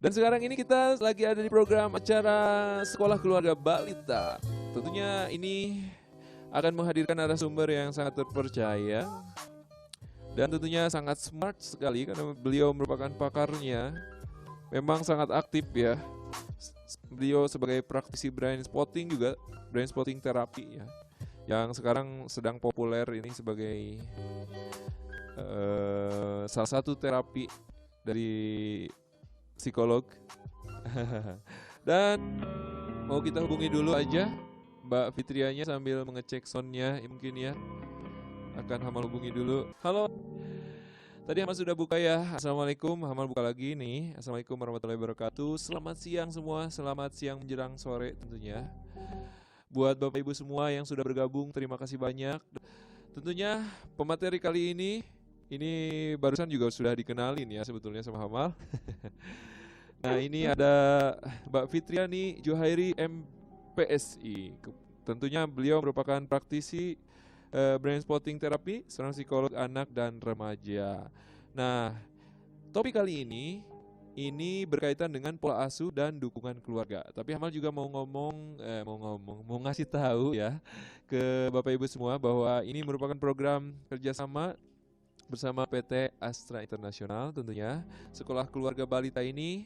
Dan sekarang ini kita lagi ada di program acara Sekolah Keluarga Balita. Tentunya ini akan menghadirkan narasumber yang sangat terpercaya dan tentunya sangat smart sekali karena beliau merupakan pakarnya. Memang sangat aktif ya. Beliau sebagai praktisi brain spotting juga, brain spotting terapi ya. Yang sekarang sedang populer ini sebagai salah satu terapi dari psikolog. Dan mau kita hubungi dulu aja Mbak Fitrianya sambil mengecek soundnya mungkin ya. Akan Hamal hubungi dulu. Halo. Tadi Hamal sudah buka ya. Assalamualaikum. Hamal buka lagi nih. Assalamualaikum warahmatullahi wabarakatuh. Selamat siang semua. Selamat siang menjelang sore tentunya. Buat Bapak Ibu semua yang sudah bergabung, terima kasih banyak. Tentunya pemateri kali ini barusan juga sudah dikenalin ya sebetulnya sama Hamal. Nah ini ada Mbak Fitriani Johairi MPSI. Tentunya beliau merupakan praktisi brain spotting terapi, seorang psikolog anak dan remaja. Nah topik kali ini berkaitan dengan pola asuh dan dukungan keluarga. Tapi Hamal juga mau ngasih tahu ya ke Bapak Ibu semua bahwa ini merupakan program kerjasama bersama PT Astra Internasional tentunya. Sekolah Keluarga Balita ini,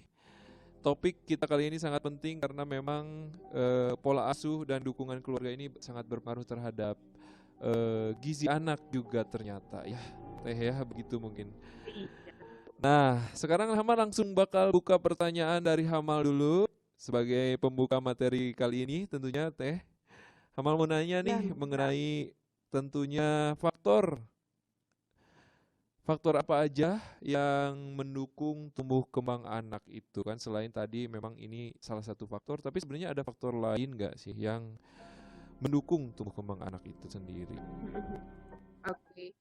topik kita kali ini sangat penting karena memang pola asuh dan dukungan keluarga ini sangat berpengaruh terhadap gizi anak juga ternyata ya. Teh ya begitu mungkin. Nah, sekarang Hamal langsung bakal buka pertanyaan dari Hamal dulu sebagai pembuka materi kali ini tentunya Teh. Hamal mau nanya Ya, nih Kak. mengenai tentunya faktor apa aja yang mendukung tumbuh kembang anak itu kan, selain tadi memang ini salah satu faktor, tapi sebenarnya ada faktor lain nggak sih yang mendukung tumbuh kembang anak itu sendiri? Oke.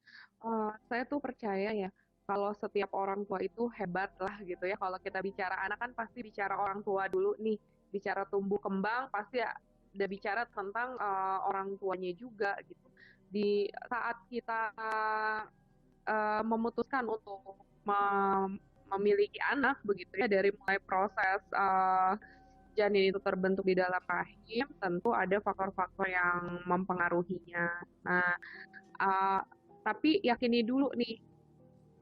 Saya tuh percaya ya, kalau setiap orang tua itu hebat lah gitu ya. Kalau kita bicara anak kan pasti bicara orang tua dulu nih. Bicara tumbuh kembang pasti ada bicara tentang orang tuanya juga gitu. Di saat kita memutuskan untuk memiliki anak begitu ya, dari mulai proses janin itu terbentuk di dalam rahim, tentu ada faktor-faktor yang mempengaruhinya. Nah, uh, tapi yakini dulu nih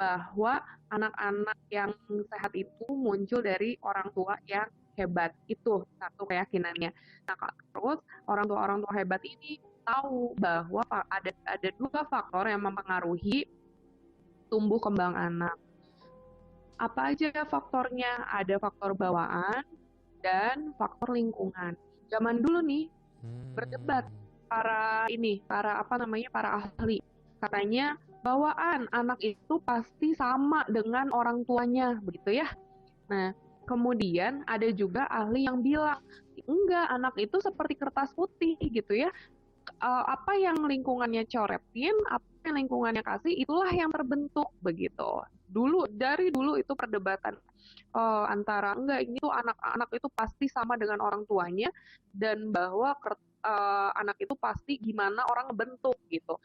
bahwa anak-anak yang sehat itu muncul dari orang tua yang hebat. Itu satu keyakinannya. Nah, terus orang tua hebat ini tahu bahwa ada dua faktor yang mempengaruhi tumbuh kembang anak. Apa aja faktornya? Ada faktor bawaan dan faktor lingkungan. Zaman dulu nih berdebat Hmm. para ahli, katanya bawaan anak itu pasti sama dengan orang tuanya begitu ya. Nah, kemudian ada juga ahli yang bilang enggak, anak itu seperti kertas putih gitu ya. Apa yang lingkungannya coretin, apa yang lingkungannya kasih, itulah yang terbentuk begitu. Dari dulu itu perdebatan antara enggak, ini tuh anak-anak itu pasti sama dengan orang tuanya, dan bahwa anak itu pasti gimana orang bentuk gitu.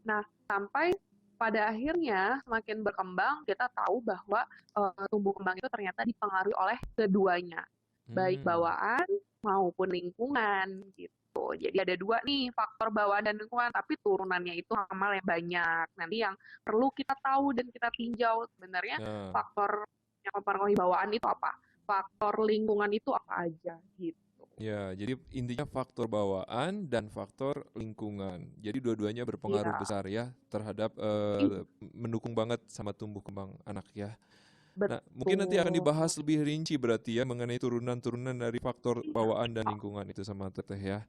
Nah, sampai pada akhirnya semakin berkembang kita tahu bahwa tumbuh kembang itu ternyata dipengaruhi oleh keduanya, baik Hmm. bawaan maupun lingkungan gitu. Jadi ada dua nih, faktor bawaan dan lingkungan, tapi turunannya itu amal yang banyak. Nanti yang perlu kita tahu dan kita tinjau sebenarnya Nah, faktor yang mempengaruhi bawaan itu apa, faktor lingkungan itu apa aja gitu. ya, jadi intinya faktor bawaan dan faktor lingkungan. Jadi dua-duanya berpengaruh Iya, besar ya terhadap iya, mendukung banget sama tumbuh kembang anak ya. Nah, mungkin nanti akan betul. dibahas lebih rinci berarti ya mengenai turunan-turunan dari faktor Iya. bawaan dan lingkungan itu sama Teteh ya.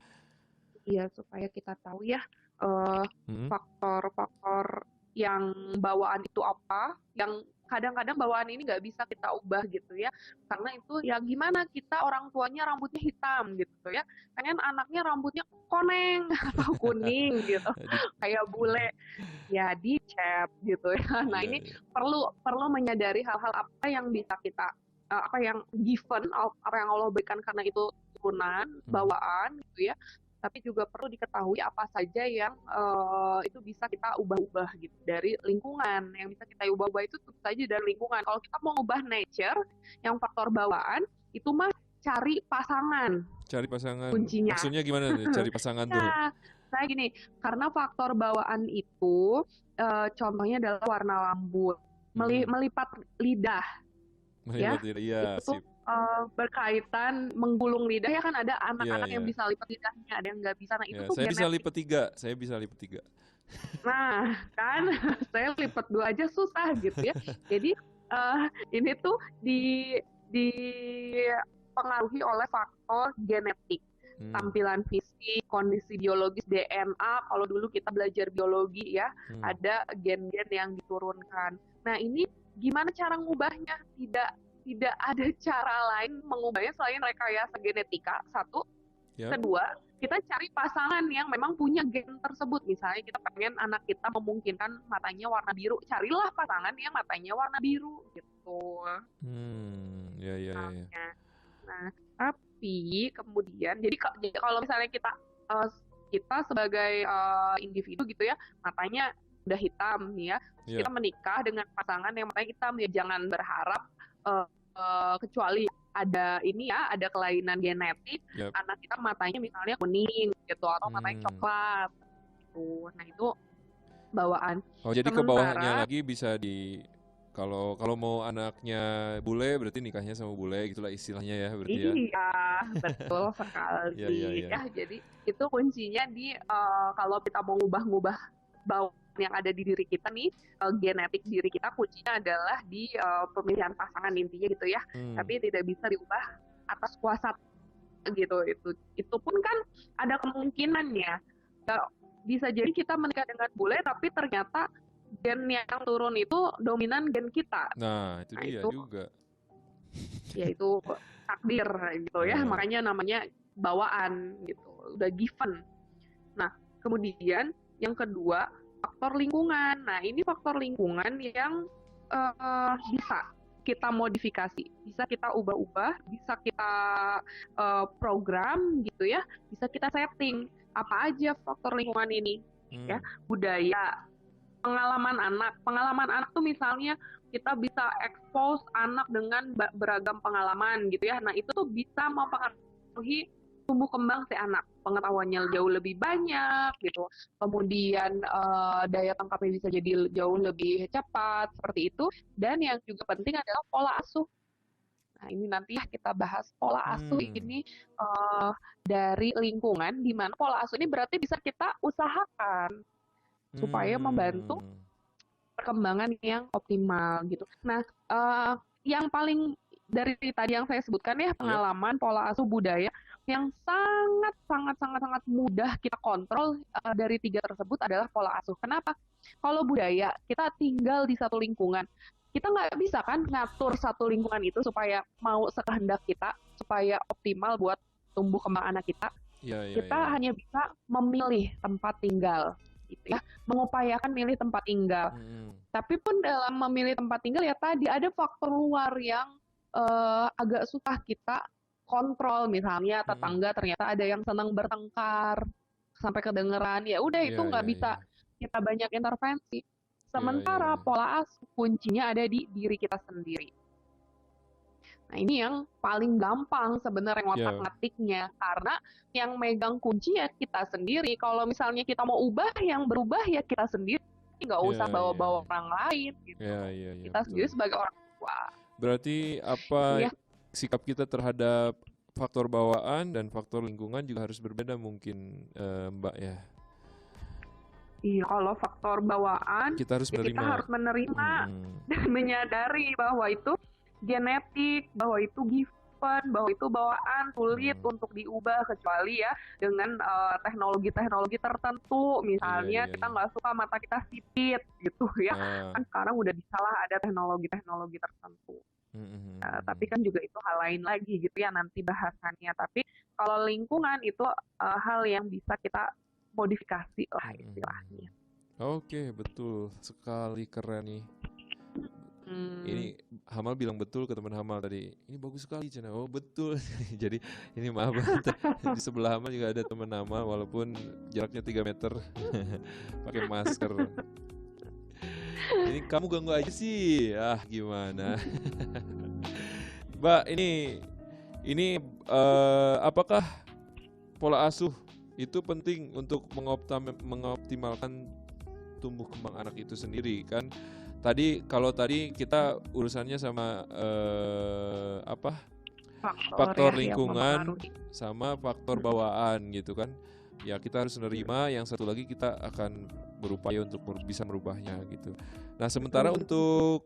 Iya, supaya kita tahu ya eh, Hmm? faktor-faktor yang bawaan itu apa, yang kadang-kadang bawaan ini nggak bisa kita ubah gitu ya, karena itu ya gimana, kita orang tuanya rambutnya hitam gitu ya, pengen anaknya rambutnya koneng atau kuning gitu, Di- kayak bule, ya dicap gitu ya. Nah Iya, ini iya. perlu perlu menyadari hal-hal apa yang bisa kita apa yang given, apa yang Allah berikan karena itu turunan Mhm. bawaan gitu ya, tapi juga perlu diketahui apa saja yang itu bisa kita ubah-ubah gitu dari lingkungan. Yang bisa kita ubah-ubah itu tentu saja dari lingkungan. Kalau kita mau ubah nature, yang faktor bawaan, itu mah cari pasangan Cari pasangan. kuncinya. Maksudnya gimana nih cari pasangan tuh? Ya, saya gini, karena faktor bawaan itu contohnya adalah warna rambut, melipat lidah, ya, Melipat diri. Iya, itu tuh sip. berkaitan menggulung lidah ya kan ada Iya, anak-anak yang iya. bisa lipat lidahnya, ada yang nggak bisa. Nah itu Ya, tuh saya bisa genetik. lipat 3. Saya bisa lipat 3. Nah kan saya lipat 2 aja susah gitu ya. Jadi ini tuh dipengaruhi oleh faktor genetik, tampilan fisik, kondisi biologis, DNA. Kalau dulu kita belajar biologi ya, ada gen-gen yang diturunkan. Nah ini gimana cara ngubahnya? Tidak ada cara lain mengubahnya selain rekayasa genetika, satu. Yap. Kedua, kita cari pasangan yang memang punya gen tersebut. Misalnya kita pengen anak kita memungkinkan matanya warna biru, carilah pasangan yang matanya warna biru gitu. Ya, ya, ya. Nah, tapi kemudian, jadi kalau misalnya kita sebagai individu gitu ya, matanya udah hitam nih ya, terus kita menikah dengan pasangan yang matanya hitam, ya jangan berharap kecuali ada ini ya, ada kelainan genetik, anak kita matanya misalnya kuning gitu atau matanya coklat gitu. Nah itu bawaan. Oh jadi ke bawahnya lagi bisa kalau mau anaknya bule berarti nikahnya sama bule gitulah istilahnya ya berarti ya. Iya, betul sekali. Ya, jadi itu kuncinya di kalau kita mau ngubah bawaan yang ada di diri kita nih, genetik diri kita, kuncinya adalah di pemilihan pasangan intinya gitu ya. Tapi tidak bisa diubah atas kuasa gitu. Itu pun kan ada kemungkinannya. Bisa jadi kita menikah dengan bule tapi ternyata gen yang turun itu dominan gen kita. Nah, itu dia juga. Ya itu takdir gitu ya. Makanya namanya bawaan gitu. Udah given. Nah, kemudian yang kedua, faktor lingkungan. Nah, ini faktor lingkungan yang bisa kita modifikasi, bisa kita ubah-ubah, bisa kita program gitu ya, bisa kita setting. Apa aja faktor lingkungan ini? Ya, budaya, pengalaman anak tuh misalnya kita bisa expose anak dengan beragam pengalaman gitu ya. Nah, itu tuh bisa mempengaruhi tumbuh kembang si anak, pengetahuannya jauh lebih banyak gitu, kemudian daya tangkapnya bisa jadi jauh lebih cepat seperti itu. Dan yang juga penting adalah pola asuh. Nah ini nanti ya kita bahas pola asuh ini dari lingkungan, di mana pola asuh ini berarti bisa kita usahakan supaya membantu perkembangan yang optimal gitu. Nah yang paling dari tadi yang saya sebutkan ya, pengalaman, pola asuh, budaya, yang sangat mudah kita kontrol dari 3 tersebut adalah pola asuh. Kenapa? Kalau budaya, kita tinggal di satu lingkungan, kita nggak bisa kan ngatur satu lingkungan itu supaya mau sekehendak kita, supaya optimal buat tumbuh kembang anak kita. Kita hanya bisa memilih tempat tinggal gitu ya, mengupayakan milih tempat tinggal. Tapi pun dalam memilih tempat tinggal ya tadi ada faktor luar yang agak susah kita kontrol. Misalnya tetangga ternyata ada yang senang bertengkar sampai kedengeran, ya udah itu nggak bisa kita banyak intervensi. Sementara pola asuh kuncinya ada di diri kita sendiri. Nah ini yang paling gampang sebenarnya ngotak-ngatiknya, karena yang megang kunci ya kita sendiri. Kalau misalnya kita mau ubah, yang berubah ya kita sendiri, nggak usah bawa-bawa orang lain gitu. Kita betul. Sendiri sebagai orang tua. Berarti apa sikap kita terhadap faktor bawaan dan faktor lingkungan juga harus berbeda mungkin Mbak ya? Iya, kalau faktor bawaan kita harus menerima dan menyadari bahwa itu genetik, bahwa itu given, bahwa itu bawaan, sulit untuk diubah kecuali ya dengan teknologi-teknologi tertentu. Misalnya kita nggak suka mata kita sipit gitu ya, kan sekarang udah bisa lah ada teknologi-teknologi tertentu. Tapi kan juga itu hal lain lagi gitu ya nanti bahasannya. Tapi kalau lingkungan itu hal yang bisa kita modifikasi lah istilahnya. Oke, betul sekali, keren nih. Hmm. Ini Hamal bilang betul ke teman Hamal tadi. Ini bagus sekali Cina. Oh betul. Jadi ini maaf banget. Di sebelah Hamal juga ada teman Hamal walaupun jaraknya 3 meter. Pakai masker. Ini kamu ganggu aja sih. Ah gimana? Mbak, ini apakah pola asuh itu penting untuk mengoptimalkan tumbuh kembang anak itu sendiri kan? Kalau tadi kita urusannya sama faktor Faktor ya yang lingkungan mempengaruhi. sama faktor bawaan gitu kan. Ya kita harus nerima, yang satu lagi kita akan berupaya untuk bisa merubahnya gitu. Nah sementara Betul, betul. untuk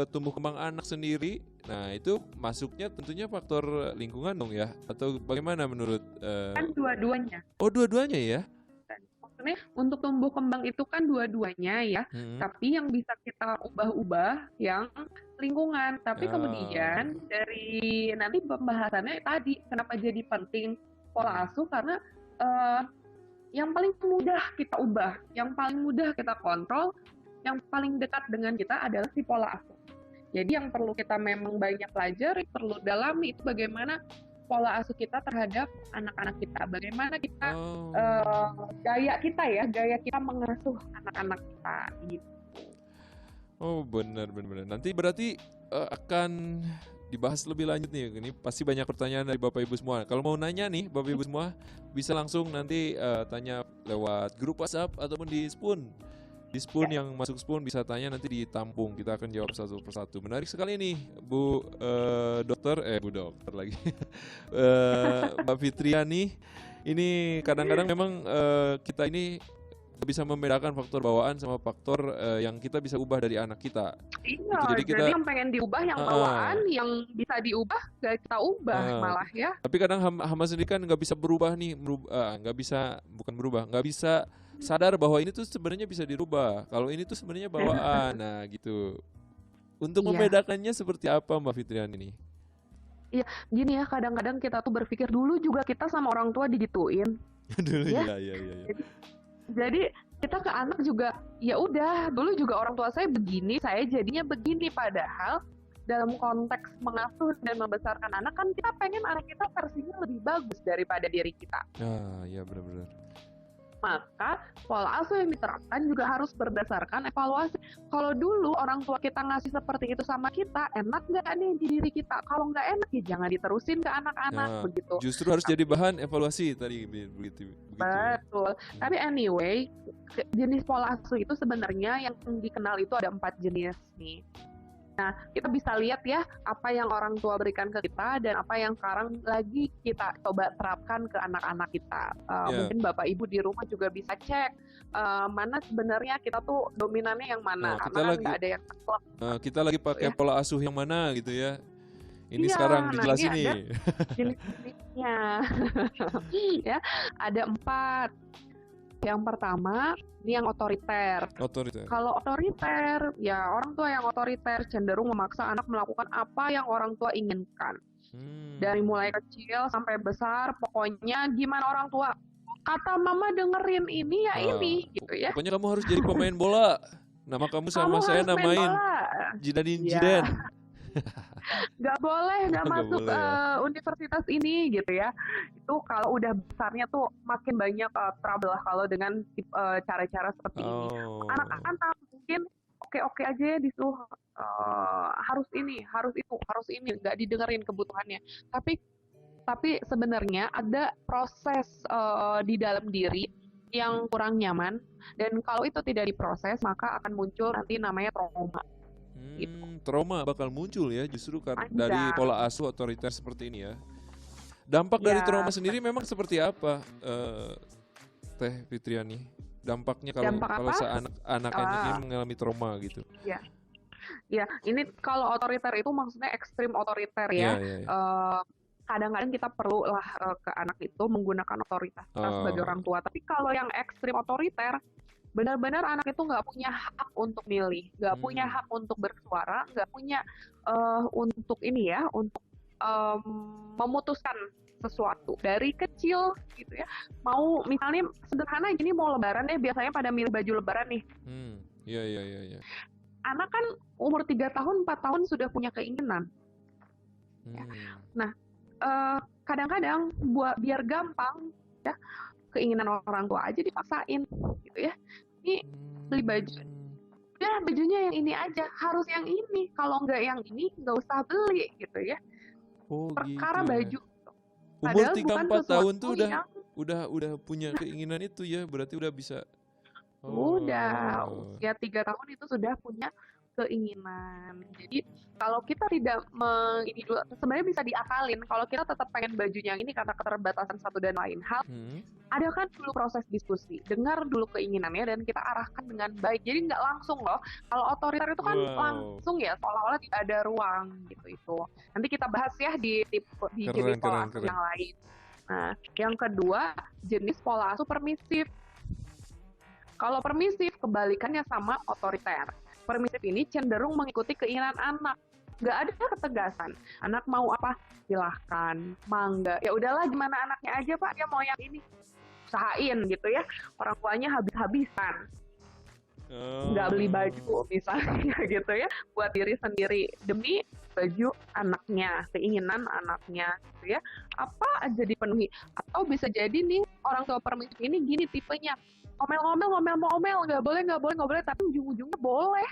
tumbuh kembang anak sendiri, nah itu masuknya tentunya faktor lingkungan dong ya, atau bagaimana menurut? Kan dua-duanya. Oh dua-duanya ya? Maksudnya untuk tumbuh kembang itu kan dua-duanya ya, Hmm. tapi yang bisa kita ubah-ubah yang lingkungan. Tapi Ah, kemudian dari nanti pembahasannya tadi kenapa jadi penting pola hmm. asuh karena eh, yang paling mudah kita ubah, yang paling mudah kita kontrol, yang paling dekat dengan kita adalah si pola asuh. Jadi yang perlu kita memang banyak pelajari, perlu dalami itu bagaimana pola asuh kita terhadap anak-anak kita. Bagaimana kita Oh, gaya kita mengasuh anak-anak kita gitu. oh benar. Nanti berarti akan dibahas lebih lanjut nih. Ini pasti banyak pertanyaan dari Bapak Ibu semua. Kalau mau nanya nih Bapak Ibu semua, bisa langsung nanti tanya lewat grup WhatsApp ataupun di Spoon. Di Spoon, Ya, yang masuk Spoon bisa tanya, nanti ditampung. Kita akan jawab satu persatu. Menarik sekali nih, Bu Dokter lagi. Mbak Fitriani. Ini kadang-kadang memang kita ini bisa membedakan faktor bawaan sama faktor yang kita bisa ubah dari anak kita. iya. Gitu. Jadi Jadi kita yang pengen diubah yang ah, bawaan, yang bisa diubah gak kita ubah ah, malah ya. tapi kadang Hama sendiri kan nggak bisa berubah nih, nggak bisa, bukan berubah, nggak bisa sadar bahwa ini tuh sebenarnya bisa dirubah. Kalau ini tuh sebenarnya bawaan, nah gitu. Untuk Iya, membedakannya seperti apa Mbak Fitrian ini? iya. Gini ya, kadang-kadang kita tuh berpikir dulu juga kita sama orang tua digituin, Dulu ya. ya. Jadi, jadi kita ke anak juga, ya udah, dulu juga orang tua saya begini, saya jadinya begini. Padahal dalam konteks mengasuh dan membesarkan anak kan kita pengen anak kita versinya lebih bagus daripada diri kita. Ah, ya benar-benar. Maka pola asuh yang diterapkan juga harus berdasarkan evaluasi. Kalau dulu orang tua kita ngasih seperti itu sama kita, enak nggak nih di diri kita? Kalau nggak enak ya jangan diterusin ke anak-anak Nah, begitu. justru harus jadi bahan evaluasi tadi, begitu ya. Betul. Tapi anyway, jenis pola asuh itu sebenarnya yang dikenal itu ada 4 jenis nih. Nah, kita bisa lihat ya apa yang orang tua berikan ke kita dan apa yang sekarang lagi kita coba terapkan ke anak-anak kita. Ya. Mungkin Bapak Ibu di rumah juga bisa cek mana sebenarnya kita tuh dominannya yang mana, Nah, karena kan nggak ada yang saklek kita lagi gitu pakai ya. pola asuh yang mana gitu ya. Ini Iya, sekarang nah ini dijelasin ada nih. jenis-jenisnya ya. Ada 4. Yang pertama, ini yang otoriter. Otoriter. Kalau otoriter, ya orang tua yang otoriter cenderung memaksa anak melakukan apa yang orang tua inginkan. Dari Hmm. mulai kecil sampai besar, pokoknya gimana orang tua kata mama dengerin ini ya Ah, ini gitu ya. pokoknya kamu harus jadi pemain bola. Nama kamu Kamu sama saya harus main namain bola. Jinadin Ya, Jiden. nggak boleh nggak Nggak masuk boleh ya. universitas ini gitu ya. Itu kalau udah besarnya tuh makin banyak trouble kalau dengan cara-cara seperti ini. Anak Oh. akan tahu mungkin oke-oke aja ya disuruh harus ini, harus ini, nggak didengerin kebutuhannya. Tapi sebenarnya ada proses di dalam diri yang kurang nyaman dan kalau itu tidak diproses maka akan muncul nanti namanya trauma gitu. Trauma bakal muncul ya justru dari Panjang. pola asuh otoriter seperti ini ya. Dampak dari trauma Ya, sendiri memang seperti apa, Teh Fitriani? Dampaknya kalau dampak kalau apa? anak-anaknya ini Ah, mengalami trauma gitu. ya. Ya, ini kalau otoriter itu maksudnya ekstrim otoriter ya. Iya, iya, iya. Kadang-kadang kita perlu lah ke anak itu menggunakan otoritas kita sebagai Oh. orang tua. Tapi kalau yang ekstrim otoriter, benar-benar anak itu nggak punya hak untuk milih, nggak punya Hmm. hak untuk bersuara, nggak punya untuk ini ya, untuk em, memutuskan sesuatu dari kecil gitu ya. Mau misalnya sederhana gini mau lebaran deh, biasanya pada milih baju lebaran nih. Hmm. Iya, iya, iya, iya. anak kan umur 3 tahun, 4 tahun sudah punya keinginan. Ya. Hmm. Nah, kadang-kadang biar gampang, ya, keinginan orang tua aja dipaksain, gitu ya. Ini beli baju, ya bajunya yang ini aja, harus yang ini. Kalau nggak yang ini, nggak usah beli, gitu ya. Oh Perkara gitu ya. baju, Umur padahal 3 bukan 4 tahun sesuatu tuh yang udah punya keinginan itu ya, berarti udah bisa. udah Oh. usia 3 tahun itu sudah punya keinginan. Jadi kalau kita tidak ini dulu, sebenarnya bisa diakalin. Kalau kita tetap pengen bajunya yang ini karena keterbatasan satu dan lain hal, adakan dulu proses diskusi, dengar dulu keinginannya dan kita arahkan dengan baik. Jadi nggak langsung loh. Kalau otoriter itu kan langsung ya, seolah-olah tidak ada ruang gitu itu. Nanti kita bahas ya di jenis pola asuh yang lain. Nah, yang kedua jenis pola asuh permisif. Kalau permisif kebalikannya sama otoriter. Permisif ini cenderung mengikuti keinginan anak. Nggak ada ketegasan. Anak mau apa? Silahkan. Mangga. Ya udahlah gimana anaknya aja Pak. Dia mau yang ini. Usahain gitu ya. Orang tuanya habis-habisan. Nggak beli baju misalnya gitu ya. Buat diri sendiri. Demi baju anaknya. Keinginan anaknya gitu ya. Apa aja dipenuhi. Atau bisa jadi nih orang tua permisif ini gini tipenya. Ngomel, nggak boleh, tapi ujung-ujungnya boleh.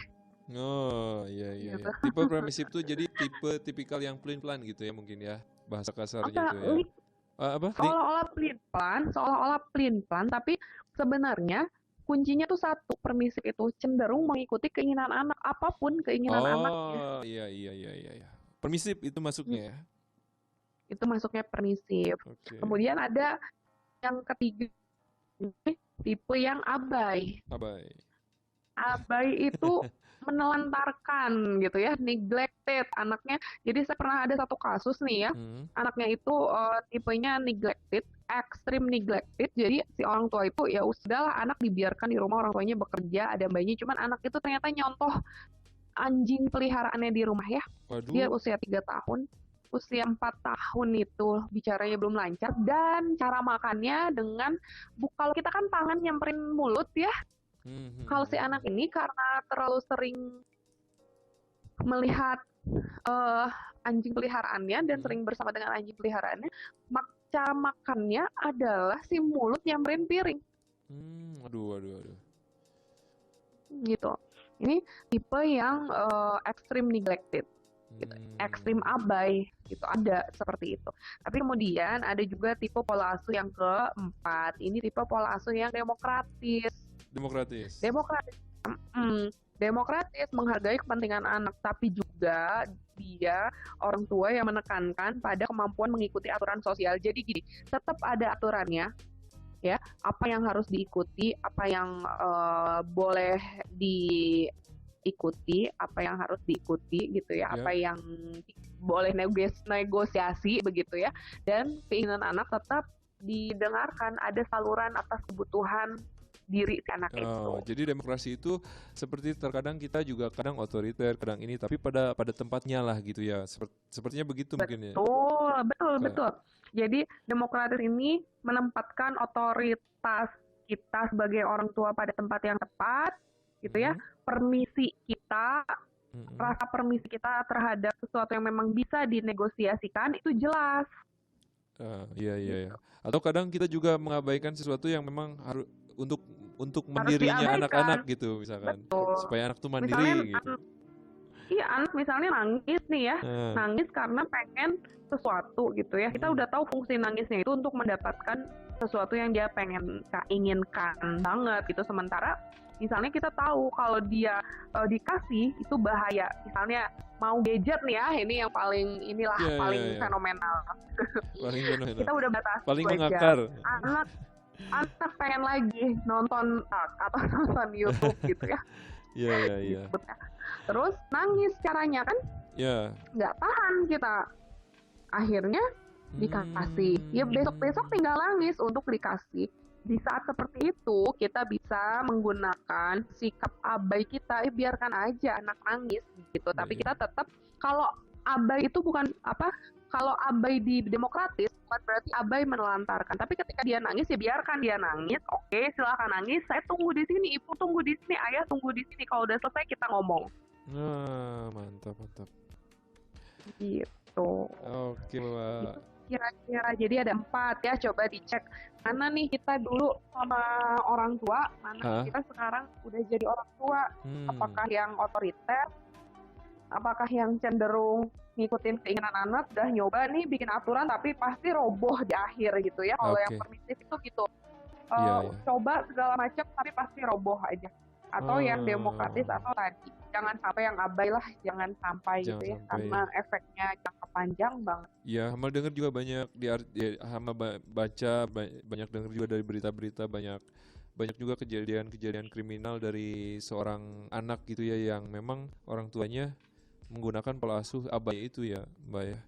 Oh iya. Gitu. Tipe permisif tuh jadi tipikal yang pelin-pelan gitu ya mungkin ya, bahasa kasarnya itu ya. Apa? Seolah-olah pelin-pelan, tapi sebenarnya kuncinya tuh satu, permisif itu cenderung mengikuti keinginan anak, apapun keinginan anaknya. Oh iya. Permisif itu masuknya ya. Itu masuknya permisif. Okay. Kemudian ada yang ketiga, tipe yang abai. Abai itu menelantarkan gitu ya, neglected anaknya. Jadi saya pernah ada satu kasus nih ya, anaknya itu tipenya neglected, extreme neglected. Jadi si orang tua itu ya sudahlah anak dibiarkan di rumah, orang tuanya bekerja, ada bayinya, cuman anak itu ternyata nyontoh anjing peliharaannya di rumah ya. Waduh. Dia usia 3 tahun. Usia 4 tahun itu bicaranya belum lancar, dan cara makannya dengan kalau kita kan tangan nyamperin mulut ya. Kalau si anak ini karena terlalu sering melihat anjing peliharaannya dan sering bersama dengan anjing peliharaannya, cara makannya adalah si mulut nyamperin piring. Aduh. Gitu. Ini tipe yang extreme neglected. Gitu. Ekstrim abai gitu, ada seperti itu. Tapi kemudian ada juga tipe pola asuh yang keempat. Ini tipe pola asuh yang demokratis menghargai kepentingan anak, tapi juga dia orang tua yang menekankan pada kemampuan mengikuti aturan sosial. Jadi gini, tetap ada aturannya ya, apa yang harus diikuti, apa yang boleh diikuti, apa yang harus diikuti gitu ya, apa yang boleh negosiasi begitu ya, dan keinginan anak tetap didengarkan, ada saluran atas kebutuhan diri anak itu. Jadi demokrasi itu seperti terkadang kita juga kadang otoriter, kadang ini, tapi pada tempatnya lah gitu ya. Sepertinya begitu mungkin ya. Betul. Jadi demokratis ini menempatkan otoritas kita sebagai orang tua pada tempat yang tepat gitu ya. Permisi kita, rasa permisi kita terhadap sesuatu yang memang bisa dinegosiasikan itu jelas. Iya. Atau kadang kita juga mengabaikan sesuatu yang memang harus untuk mandirinya anak-anak gitu misalkan. Betul. Supaya anak tuh mandiri misalnya, gitu. Iya, anak misalnya nangis nih ya, nangis karena pengen sesuatu gitu ya. Kita udah tahu fungsi nangisnya itu untuk mendapatkan sesuatu yang dia inginkan banget gitu. Sementara misalnya kita tahu kalau dia dikasih itu bahaya. Misalnya mau gadget nih ya, ini yang paling fenomenal. Kita udah batasi. Paling mengakar. Anak pengen lagi nonton atau nonton YouTube gitu ya. Iya. Terus nangis caranya kan? Nggak tahan kita. Akhirnya dikasih. Ya besok-besok tinggal nangis untuk dikasih. Di saat seperti itu kita bisa menggunakan sikap abai kita, biarkan aja anak nangis gitu. Tapi kita tetap, kalau abai itu bukan kalau abai di demokratis bukan berarti abai menelantarkan. Tapi ketika dia nangis ya biarkan dia nangis. Oke, silakan nangis. Saya tunggu di sini, ibu tunggu di sini, ayah tunggu di sini. Kalau udah selesai kita ngomong. Nah, mantap, mantap. gitu. Oke, Mbak. Itu kira-kira jadi ada 4 ya, coba dicek mana nih kita dulu sama orang tua, mana nih Ah, kita sekarang udah jadi orang tua. hmm, Apakah yang otoriter, apakah yang cenderung ngikutin keinginan anak, udah nyoba nih bikin aturan tapi pasti roboh di akhir gitu ya. Kalau yang oke. permisif itu gitu, Iya, ya. coba segala macam tapi pasti roboh aja. Atau yang demokratis Oh, atau tadi jangan sampai yang abai lah, jangan sampai jangan gitu ya, sampai ya. karena efeknya jangka panjang banget. Ya, Hamal dengar juga banyak Hamal baca banyak dengar juga dari berita-berita banyak banyak juga kejadian-kejadian kriminal dari seorang anak gitu ya yang memang orang tuanya menggunakan pola asuh abai itu ya, Mbak ya.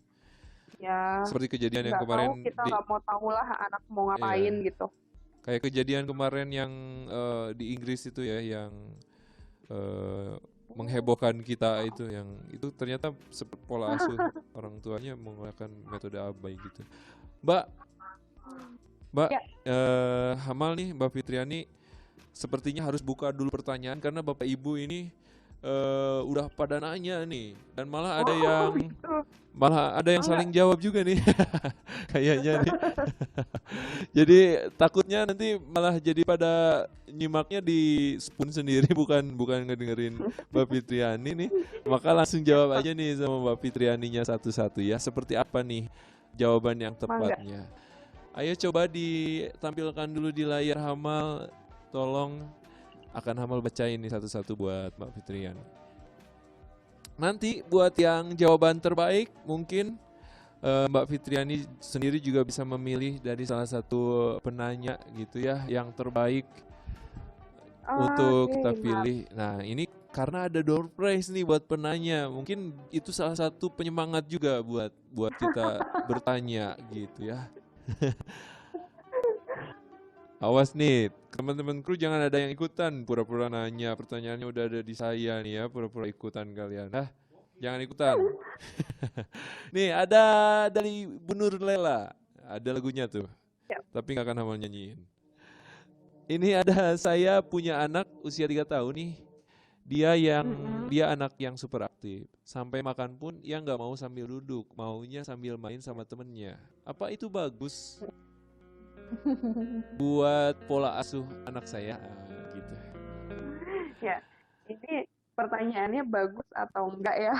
Ya Seperti kejadian yang nggak tahu, kemarin kita di nggak mau tahu lah anak mau ya, ngapain gitu. kayak kejadian kemarin yang di Inggris itu ya yang eh, menghebohkan kita itu yang itu ternyata pola asuh orang tuanya menggunakan metode abai gitu. Mbak, Mbak, Ya, Hamal nih, Mbak Fitriani, sepertinya harus buka dulu pertanyaan karena Bapak Ibu ini udah pada nanya nih dan oh gitu. malah ada yang Oh saling nggak, jawab juga nih kayaknya nih. Jadi takutnya nanti malah jadi pada nyimaknya di spoon sendiri bukan bukan ngedengerin Mbak Fitriani nih. Maka langsung jawab aja nih sama Mbak Fitrianinya satu-satu ya. Seperti apa nih jawaban yang mangga. tepatnya? Ayo coba ditampilkan dulu di layar Hamal. Tolong akan Hamal bacain nih satu-satu buat Mbak Fitriani. Nanti buat yang jawaban terbaik mungkin Mbak Fitriani sendiri juga bisa memilih dari salah satu penanya gitu ya yang terbaik untuk Oke, kita nah, pilih. Nah, ini karena ada door prize nih buat penanya. Mungkin itu salah satu penyemangat juga buat buat kita bertanya gitu ya. Awas nih, teman-teman kru jangan ada yang ikutan pura-pura nanya. Pertanyaannya udah ada di saya nih ya, pura-pura ikutan kalian. Nah, jangan ikutan. Nih, ada dari Bu Nur Lela. Ada lagunya tuh, ya. tapi nggak akan Hamal nyanyiin. Ini ada saya punya anak usia 3 tahun nih. Dia yang Mm-mm. dia anak yang super aktif. Sampai makan pun dia nggak mau sambil duduk, maunya sambil main sama temennya. Apa itu bagus buat pola asuh anak saya? Ah, gitu. Ya, ini pertanyaannya bagus atau enggak ya?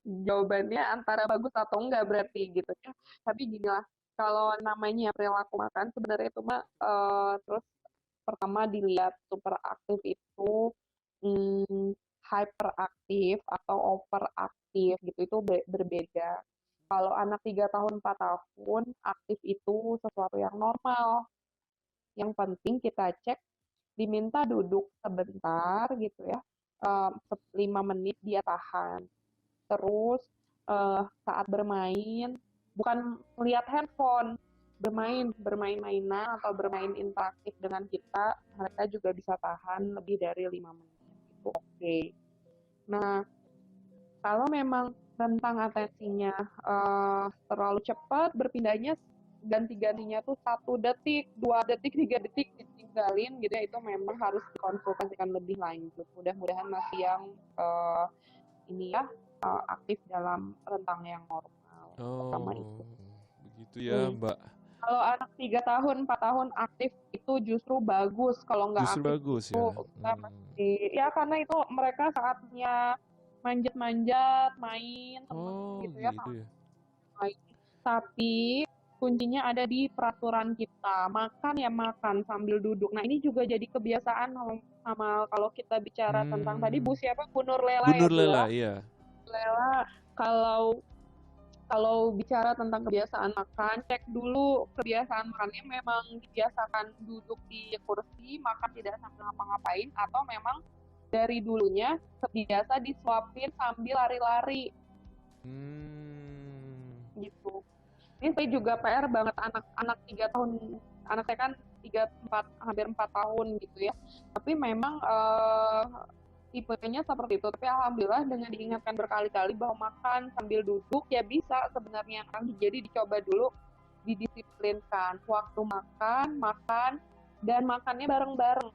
Jawabannya antara bagus atau enggak berarti gitu ya. Tapi gini lah, kalau namanya perilaku makan sebenarnya itu mah terus pertama dilihat super aktif itu hyperaktif atau overaktif gitu itu berbeda. Kalau anak 3 tahun 4 tahun aktif itu sesuatu yang normal. Yang penting kita cek, diminta duduk sebentar gitu ya. 5 menit dia tahan. Terus saat bermain bukan melihat handphone, bermain-mainan atau bermain interaktif dengan kita, mereka juga bisa tahan lebih dari 5 menit. Itu oke. Nah, kalau memang rentang atensinya terlalu cepat berpindahnya, ganti-gantinya tuh 1 detik, 2 detik, 3 detik ditinggalin gitu ya, itu memang harus dikonsultasikan lebih lanjut. Mudah-mudahan masih yang uh, ini ya aktif dalam rentang yang normal. Pertama itu. Oh, begitu ya, Hmm. Mbak. Kalau anak 3 tahun, 4 tahun aktif itu justru bagus. Kalau nggak Justru aktif bagus itu ya. kita mesti, ya karena itu mereka saatnya manjat-manjat, main, temen Oh, gitu ya, gitu ya. main. Tapi kuncinya ada di peraturan kita. Makan ya makan sambil duduk. Nah ini juga jadi kebiasaan sama kalau kita bicara tentang tadi Bu Hmm, siapa? Bu Nur Lela Bu ya Nur Bu ya. Lela, iya. Lela, kalau kalau bicara tentang kebiasaan makan, cek dulu kebiasaan makannya memang dibiasakan duduk di kursi, makan tidak sambil ngapa-ngapain, atau memang dari dulunya terbiasa disuapin sambil lari-lari Hmm, gitu. Ini saya juga PR banget anak-anak 3 tahun, anak saya kan 3 4 hampir 4 tahun gitu ya. Tapi memang tipenya seperti itu. Tapi alhamdulillah dengan diingatkan berkali-kali bahwa makan sambil duduk ya bisa sebenarnya. Jadi dicoba dulu, didisiplinkan waktu makan, makan dan makannya bareng-bareng.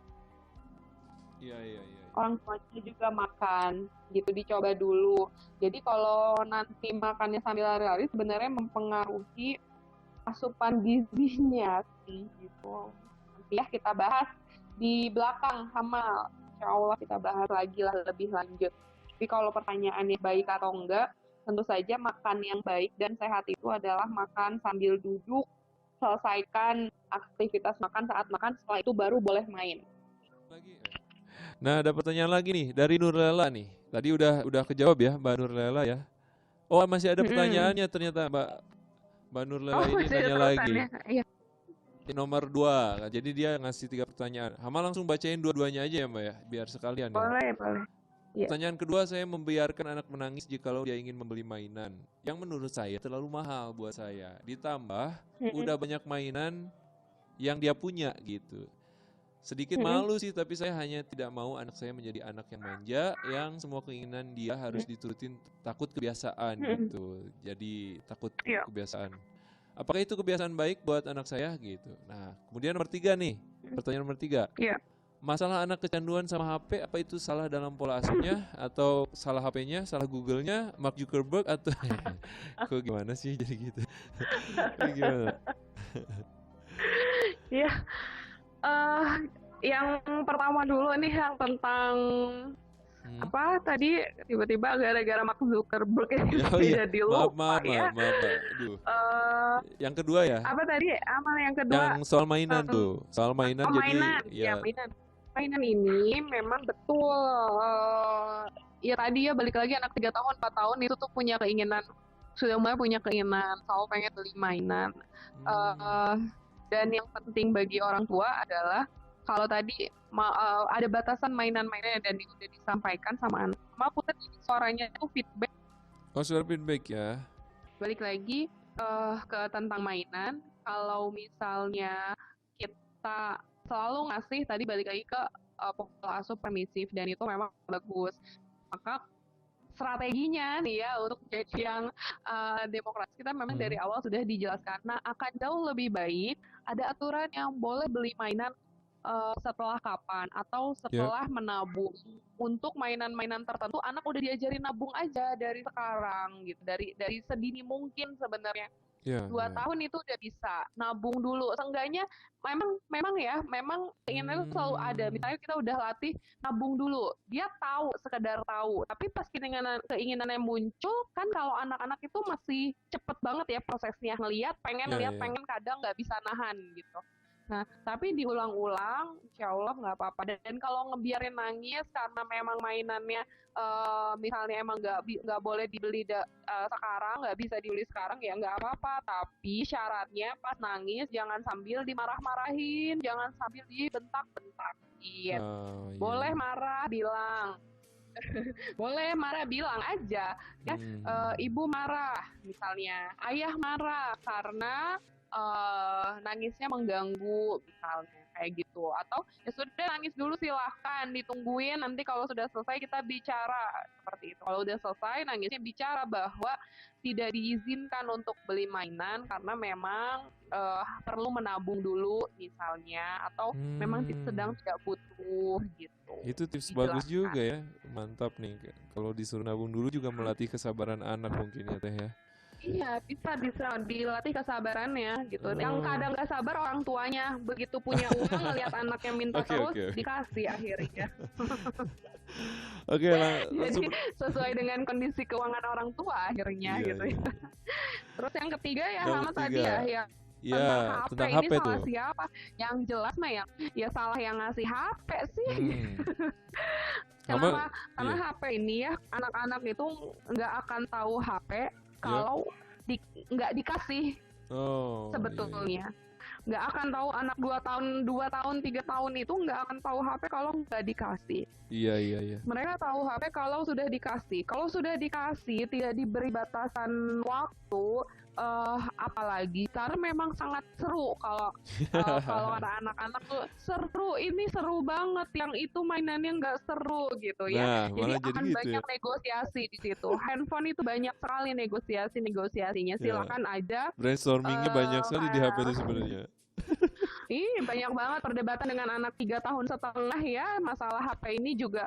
iya, iya, iya. orang tuanya juga makan gitu, dicoba dulu. Jadi kalau nanti makannya sambil lari-lari sebenarnya mempengaruhi asupan gizinya sih gitu. Nanti ya kita bahas di belakang Hamal. Insya Allah kita bahas lagi lah lebih lanjut. Tapi kalau pertanyaannya baik atau enggak, tentu saja makan yang baik dan sehat itu adalah makan sambil duduk, selesaikan aktivitas makan saat makan, setelah itu baru boleh main. Nah, ada pertanyaan lagi nih dari Nurlela nih. Tadi udah kejawab ya Mbak Nurlela ya. Oh, masih ada pertanyaannya ternyata Mbak Nurlela ini nanya lagi. Iya. Nomor 2. Jadi dia ngasih 3 pertanyaan. Hama langsung bacain dua-duanya aja ya Mbak ya, biar sekalian ya. Boleh. Yeah. Pertanyaan kedua, saya membiarkan anak menangis jikalau dia ingin membeli mainan yang menurut saya terlalu mahal buat saya. Ditambah udah banyak mainan yang dia punya gitu. Sedikit malu sih, tapi saya hanya tidak mau anak saya menjadi anak yang manja, yang semua keinginan dia harus diturutin, takut kebiasaan gitu. Jadi takut kebiasaan. Apakah itu kebiasaan baik buat anak saya gitu? Nah, kemudian nomor 3 nih, pertanyaan nomor 3. Iya. Masalah anak kecanduan sama HP, apa itu salah dalam pola asuhnya atau salah HP-nya, salah Google-nya, Mark Zuckerberg atau kok gimana sih jadi gitu? Gimana? Ya, yang pertama dulu nih yang tentang apa tadi tiba-tiba gara-gara Mark Zuckerberg jadi lupa ya. Maaf. Aduh. Yang kedua ya? Apa tadi? Yang kedua? Yang soal mainan tuh, soal mainan jadi mainan. Ya mainan ini memang betul. Ya tadi ya balik lagi anak 3 tahun 4 tahun itu tuh punya keinginan, sudah mulai punya keinginan, selalu pengen beli mainan. Dan yang penting bagi orang tua adalah kalau tadi ada batasan mainan-mainan dan itu udah disampaikan sama anak. Maaf putar ini suaranya itu feedback. Oh, suara feedback ya. Balik lagi ke tentang mainan. Kalau misalnya kita selalu ngasih, tadi balik lagi ke pola asuh permisif dan itu memang bagus. Maka strateginya nih ya untuk jadi yang demokratis kita memang dari awal sudah dijelaskan. Nah, akan jauh lebih baik ada aturan yang boleh beli mainan setelah kapan atau setelah menabung. Untuk mainan-mainan tertentu anak udah diajarin nabung aja dari sekarang gitu, dari sedini mungkin sebenarnya. 2 tahun itu udah bisa nabung dulu. Seenggaknya memang keinginan itu selalu ada. Misalnya kita udah latih nabung dulu, dia tahu, sekedar tahu. Tapi pas keinginannya muncul, kan kalau anak-anak itu masih cepet banget ya prosesnya, ngelihat, pengen kadang nggak bisa nahan gitu. Nah, tapi diulang-ulang, insya Allah nggak apa-apa. Dan kalau ngebiarin nangis karena memang mainannya misalnya emang nggak boleh dibeli sekarang, nggak bisa dibeli sekarang, ya nggak apa-apa. Tapi syaratnya pas nangis jangan sambil dimarah-marahin, jangan sambil dibentak-bentakin. Boleh marah, bilang. Boleh marah, bilang aja. Ya, ibu marah, misalnya. Ayah marah karena nangisnya mengganggu misalnya kayak gitu, atau ya sudah nangis dulu silahkan ditungguin, nanti kalau sudah selesai kita bicara seperti itu. Kalau udah selesai nangisnya bicara bahwa tidak diizinkan untuk beli mainan karena memang perlu menabung dulu misalnya, atau memang sedang tidak butuh gitu. Itu tips bagus juga ya, mantap nih. Kalau disuruh nabung dulu juga melatih kesabaran anak mungkin ya Teh ya. Iya, bisa dilatih kesabarannya gitu. Yang kadang nggak sabar orang tuanya, begitu punya uang ngeliat anaknya minta terus dikasih akhirnya. Jadi sesuai dengan kondisi keuangan orang tua akhirnya gitu ya. Terus yang ketiga ya sama tadi ya tentang HP ini salah siapa? Yang jelas mah ya salah yang ngasih HP sih. Kenapa? Karena HP ini ya anak-anak itu nggak akan tahu HP kalau nggak dikasih sebetulnya. Nggak akan tahu, anak 2 tahun 3 tahun itu nggak akan tahu HP kalau nggak dikasih. Iya. Mereka tahu HP kalau sudah dikasih. Kalau sudah dikasih tidak diberi batasan waktu, apalagi karena memang sangat seru kalau ada anak-anak tuh seru banget, yang itu mainannya nggak seru gitu ya. Jadi akan banyak negosiasi di situ. Handphone itu banyak sekali negosiasinya. Silakan aja. Brainstormingnya banyak sekali di HP itu sebenarnya. Banyak banget perdebatan dengan anak 3 tahun setengah ya. Masalah HP ini juga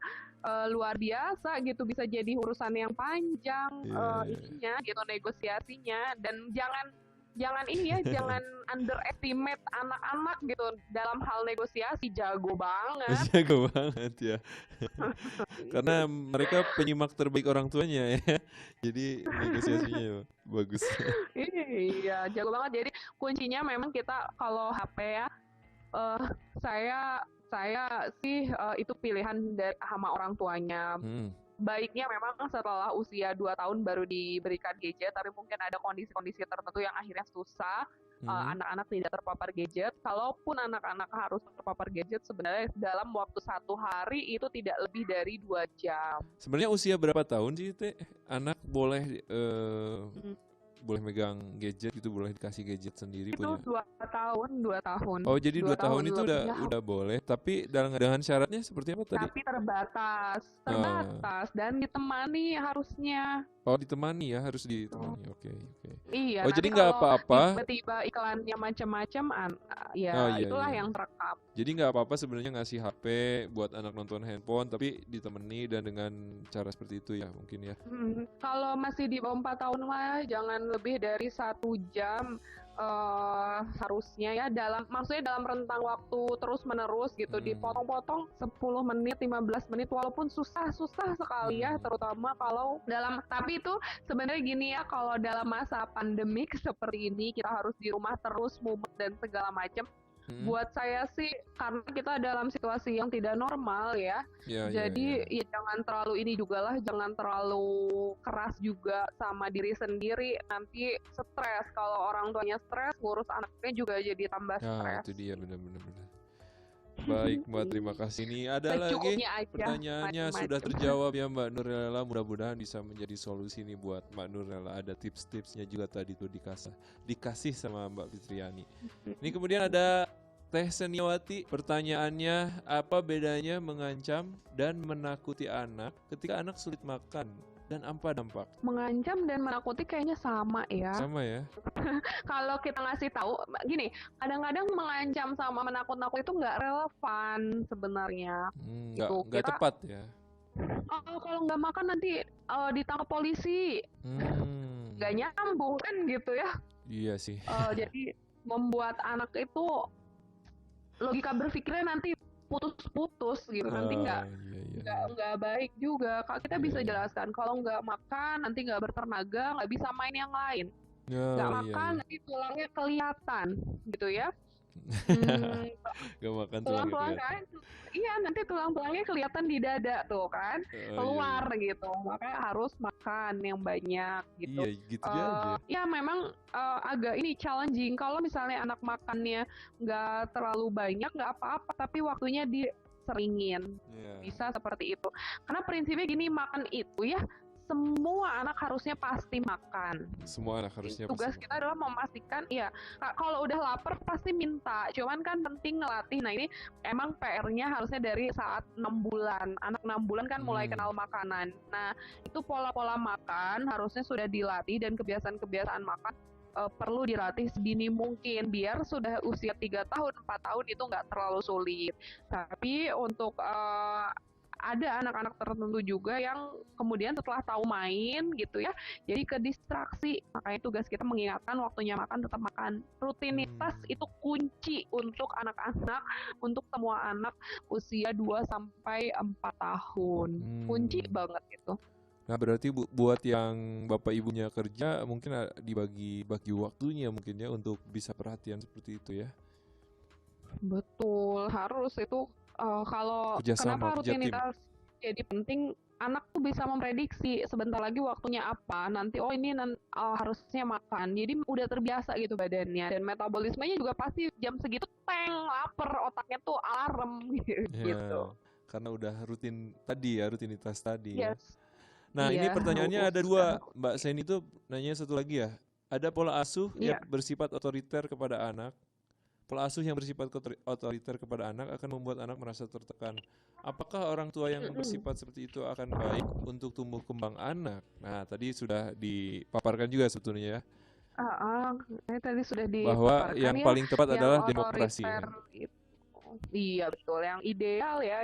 luar biasa gitu, bisa jadi urusan yang panjang Iya, iya, iya. ininya gitu negosiasinya. Dan jangan jangan ini ya, jangan underestimate anak-anak gitu dalam hal negosiasi, jago banget Jago banget ya. gitu. Karena mereka penyimak terbaik orang tuanya ya. Jadi negosiasinya bagus. Iya, jago banget. Jadi kuncinya memang kita kalau HP ya, eh saya sih itu pilihan dari sama orang tuanya. Hmm. Baiknya memang setelah usia 2 tahun baru diberikan gadget, tapi mungkin ada kondisi-kondisi tertentu yang akhirnya susah Hmm. anak-anak tidak terpapar gadget. Kalaupun anak-anak harus terpapar gadget, sebenarnya dalam waktu 1 hari itu tidak lebih dari 2 jam. Sebenarnya usia berapa tahun sih Teh anak boleh Mm. boleh megang gadget gitu, boleh dikasih gadget sendiri Itu punya? 2 tahun, 2 tahun, Oh, jadi 2 tahun itu lebih ya. udah boleh, tapi dengan syaratnya seperti apa tadi? Tapi terbatas, Eh, dan ditemani harusnya. oh, ditemani ya, harus ditemani. Oke, oke. Iya, Oh, jadi nanti nggak kalau apa-apa. tiba-tiba iklannya macam-macam, Oh, ya iya, itulah iya. yang terekam. Jadi nggak apa-apa sebenarnya ngasih HP buat anak nonton handphone, tapi ditemani dan dengan cara seperti itu ya mungkin ya. Kalau masih di bawah 4 tahun mah jangan lebih dari 1 jam harusnya ya, maksudnya dalam rentang waktu terus menerus gitu, Hmm. dipotong-potong 10 menit, 15 menit, walaupun susah sekali ya, Hmm. terutama kalau tapi itu sebenarnya gini ya, kalau dalam masa pandemik seperti ini kita harus di rumah terus mumet dan segala macam. Hmm. Buat saya sih, karena kita dalam situasi yang tidak normal ya, Ya, ya, jadi ya. ya jangan terlalu ini juga lah, jangan terlalu keras juga sama diri sendiri, nanti stres. Kalau orang tuanya stres, ngurus anaknya juga jadi tambah Ya, stres. itu dia benar-benar. Baik Mbak, terima kasih. Ini ada lagi Secukupnya aja, pertanyaannya sudah macam-macam. terjawab ya Mbak Nurlela. Mudah-mudahan bisa menjadi solusi nih buat Mbak Nurlela. Ada tips-tipsnya juga tadi tuh dikasih sama Mbak Fitriani. Ini kemudian ada Teh Seniawati. Pertanyaannya, apa bedanya mengancam dan menakuti anak ketika anak sulit makan dan apa dampak? Mengancam dan menakuti kayaknya sama ya. Sama ya? Kalau kita ngasih tahu, gini, kadang-kadang mengancam sama menakut-nakut itu nggak relevan sebenarnya. Gitu. Nggak tepat ya? Oh, kalau nggak makan nanti ditangkap polisi, nggak nyambung kan gitu ya. Iya sih. Jadi membuat anak itu logika berpikirnya nanti putus-putus gitu, nanti Iya, iya. nggak baik juga. Kita Iya, bisa iya. jelaskan kalau nggak makan nanti nggak bertenaga, nggak bisa main yang lain. Nggak Oh, iya, makan iya. nanti tulangnya kelihatan gitu ya. Hmm, Gak makan tulangnya tulang-tulang kelihatan. kan, iya nanti tulang-tulangnya kelihatan di dada tuh kan, Oh, iya, iya. keluar gitu, makanya harus makan yang banyak gitu. Iya, gitu dia aja. Ya memang agak ini challenging kalau misalnya anak makannya nggak terlalu banyak, nggak apa-apa, tapi waktunya diseringin, Iya. bisa seperti itu. Karena prinsipnya gini, makan itu ya semua anak harusnya pasti makan. Semua anak harusnya Tugas pasti kita makan. adalah memastikan, ya kalau udah lapar pasti minta, cuman kan penting ngelatih. Nah ini emang PR-nya harusnya dari saat 6 bulan. Anak 6 bulan kan mulai kenal makanan. Nah itu pola-pola makan harusnya sudah dilatih, dan kebiasaan-kebiasaan makan perlu dilatih sedini mungkin, biar sudah usia 3 tahun, 4 tahun itu nggak terlalu sulit. Tapi untuk ada anak-anak tertentu juga yang kemudian setelah tahu main gitu ya, jadi ke distraksi. Makanya tugas kita mengingatkan waktunya makan tetap makan. Rutinitas itu kunci untuk anak-anak, untuk semua anak usia 2 sampai 4 tahun. Kunci banget gitu. Nah berarti buat yang bapak ibunya kerja mungkin dibagi waktunya mungkin ya untuk bisa perhatian seperti itu ya. Betul, harus itu. Kalau Kerjasama, kenapa kerja tim. rutinitas jadi penting, anak tuh bisa memprediksi sebentar lagi waktunya apa, nanti ini harusnya makan, jadi udah terbiasa gitu badannya, dan metabolismenya juga pasti jam segitu lapar, otaknya tuh alarm gitu. Karena udah rutinitas tadi ya. Yes. Nah ini Iya, pertanyaannya ada dua, Mbak Sen itu nanya satu lagi ya. Ada pola asuh yang bersifat otoriter kepada anak. Pola asuh yang bersifat otoriter kepada anak akan membuat anak merasa tertekan. Apakah orang tua yang bersifat seperti itu akan baik untuk tumbuh kembang anak? Nah, tadi sudah dipaparkan juga sebetulnya ya. Tadi sudah bahwa dipaparkan yang ya, paling tepat yang adalah demokrasi otoriter kan. itu. Iya betul, yang ideal ya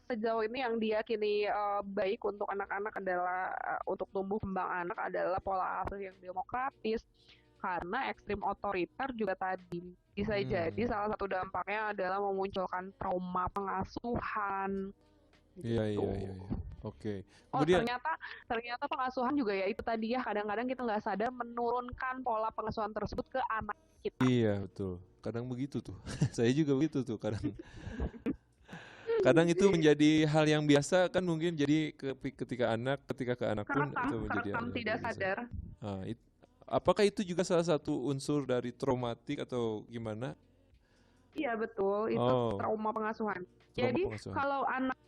sejauh ini yang diyakini baik untuk anak-anak adalah untuk tumbuh kembang anak adalah pola asuh yang demokratis. Karena ekstrim otoriter juga tadi bisa jadi Hmm. salah satu dampaknya adalah memunculkan trauma pengasuhan Iya, iya, iya, gitu. iya. Oke. Oh Kemudian ternyata ternyata pengasuhan juga ya itu tadi ya kadang-kadang kita nggak sadar menurunkan pola pengasuhan tersebut ke anak kita. iya betul. Kadang begitu tuh. Saya juga begitu tuh kadang. Kadang itu menjadi hal yang biasa kan mungkin jadi ketika ke anak pun itu menjadi hal Kerekam yang tidak biasa. sadar. Nah, apakah itu juga salah satu unsur dari traumatik atau gimana? Iya betul, itu Oh, trauma pengasuhan. trauma Jadi pengasuhan. kalau anak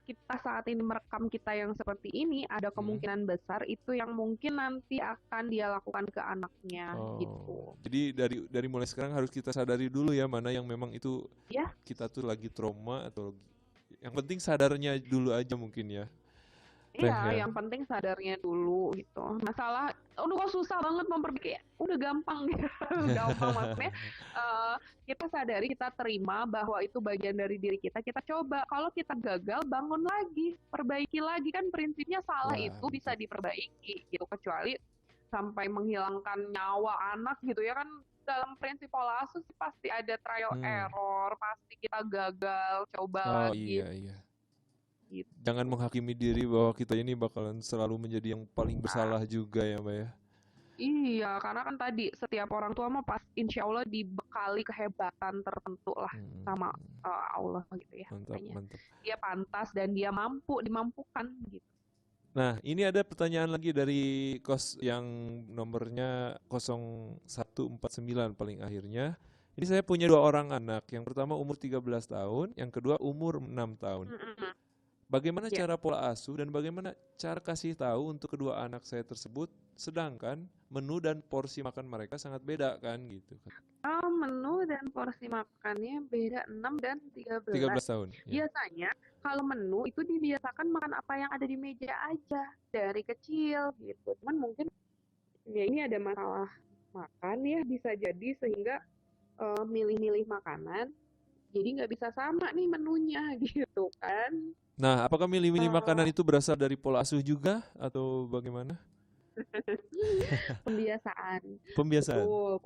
kita saat ini merekam kita yang seperti ini, ada Hmm. kemungkinan besar itu yang mungkin nanti akan dia lakukan ke anaknya Oh, gitu. jadi dari mulai sekarang harus kita sadari dulu ya mana yang memang itu Ya, kita tuh lagi trauma atau yang penting sadarnya dulu aja mungkin ya, Teh iya, ya. yang penting sadarnya dulu gitu. Masalah, udah kok susah banget memperbaiki, udah gampang gitu, gampang maksudnya. eh, kita sadari, kita terima bahwa itu bagian dari diri kita. Kita coba, kalau kita gagal, bangun lagi, perbaiki lagi kan prinsipnya salah Ya, itu bisa mantap. diperbaiki gitu. Kecuali sampai menghilangkan nyawa anak gitu ya kan. Dalam prinsip pola asuh sih pasti ada trial Hmm. error, pasti kita gagal, coba Oh lagi iya iya. Jangan gitu. menghakimi diri bahwa kita ini bakalan selalu menjadi yang paling Nah, bersalah juga ya, Mbak ya. iya, karena kan tadi setiap orang tua mah pas insya Allah dibekali kehebatan tertentu lah Hmm. sama Allah gitu ya. Mantap, Makanya mantap. dia pantas dan dia dimampukan gitu. Nah, ini ada pertanyaan lagi dari kos yang nomornya 0149 paling akhirnya. Ini saya punya dua orang anak. Yang pertama umur 13 tahun, yang kedua umur 6 tahun. Mm-mm. Bagaimana Ya. cara pola asuh dan bagaimana cara kasih tahu untuk kedua anak saya tersebut, sedangkan menu dan porsi makan mereka sangat beda kan gitu kan. Menu dan porsi makannya beda 6 dan 13. 13 tahun, ya. Biasanya kalau menu itu dibiasakan makan apa yang ada di meja aja dari kecil gitu. Cuman mungkin ya ini ada masalah makan ya bisa jadi sehingga milih-milih makanan jadi nggak bisa sama nih menunya gitu kan. Nah, apakah milih-milih makanan Eh, itu berasal dari pola asuh juga atau bagaimana? Pembiasaan Pembiasaan. betul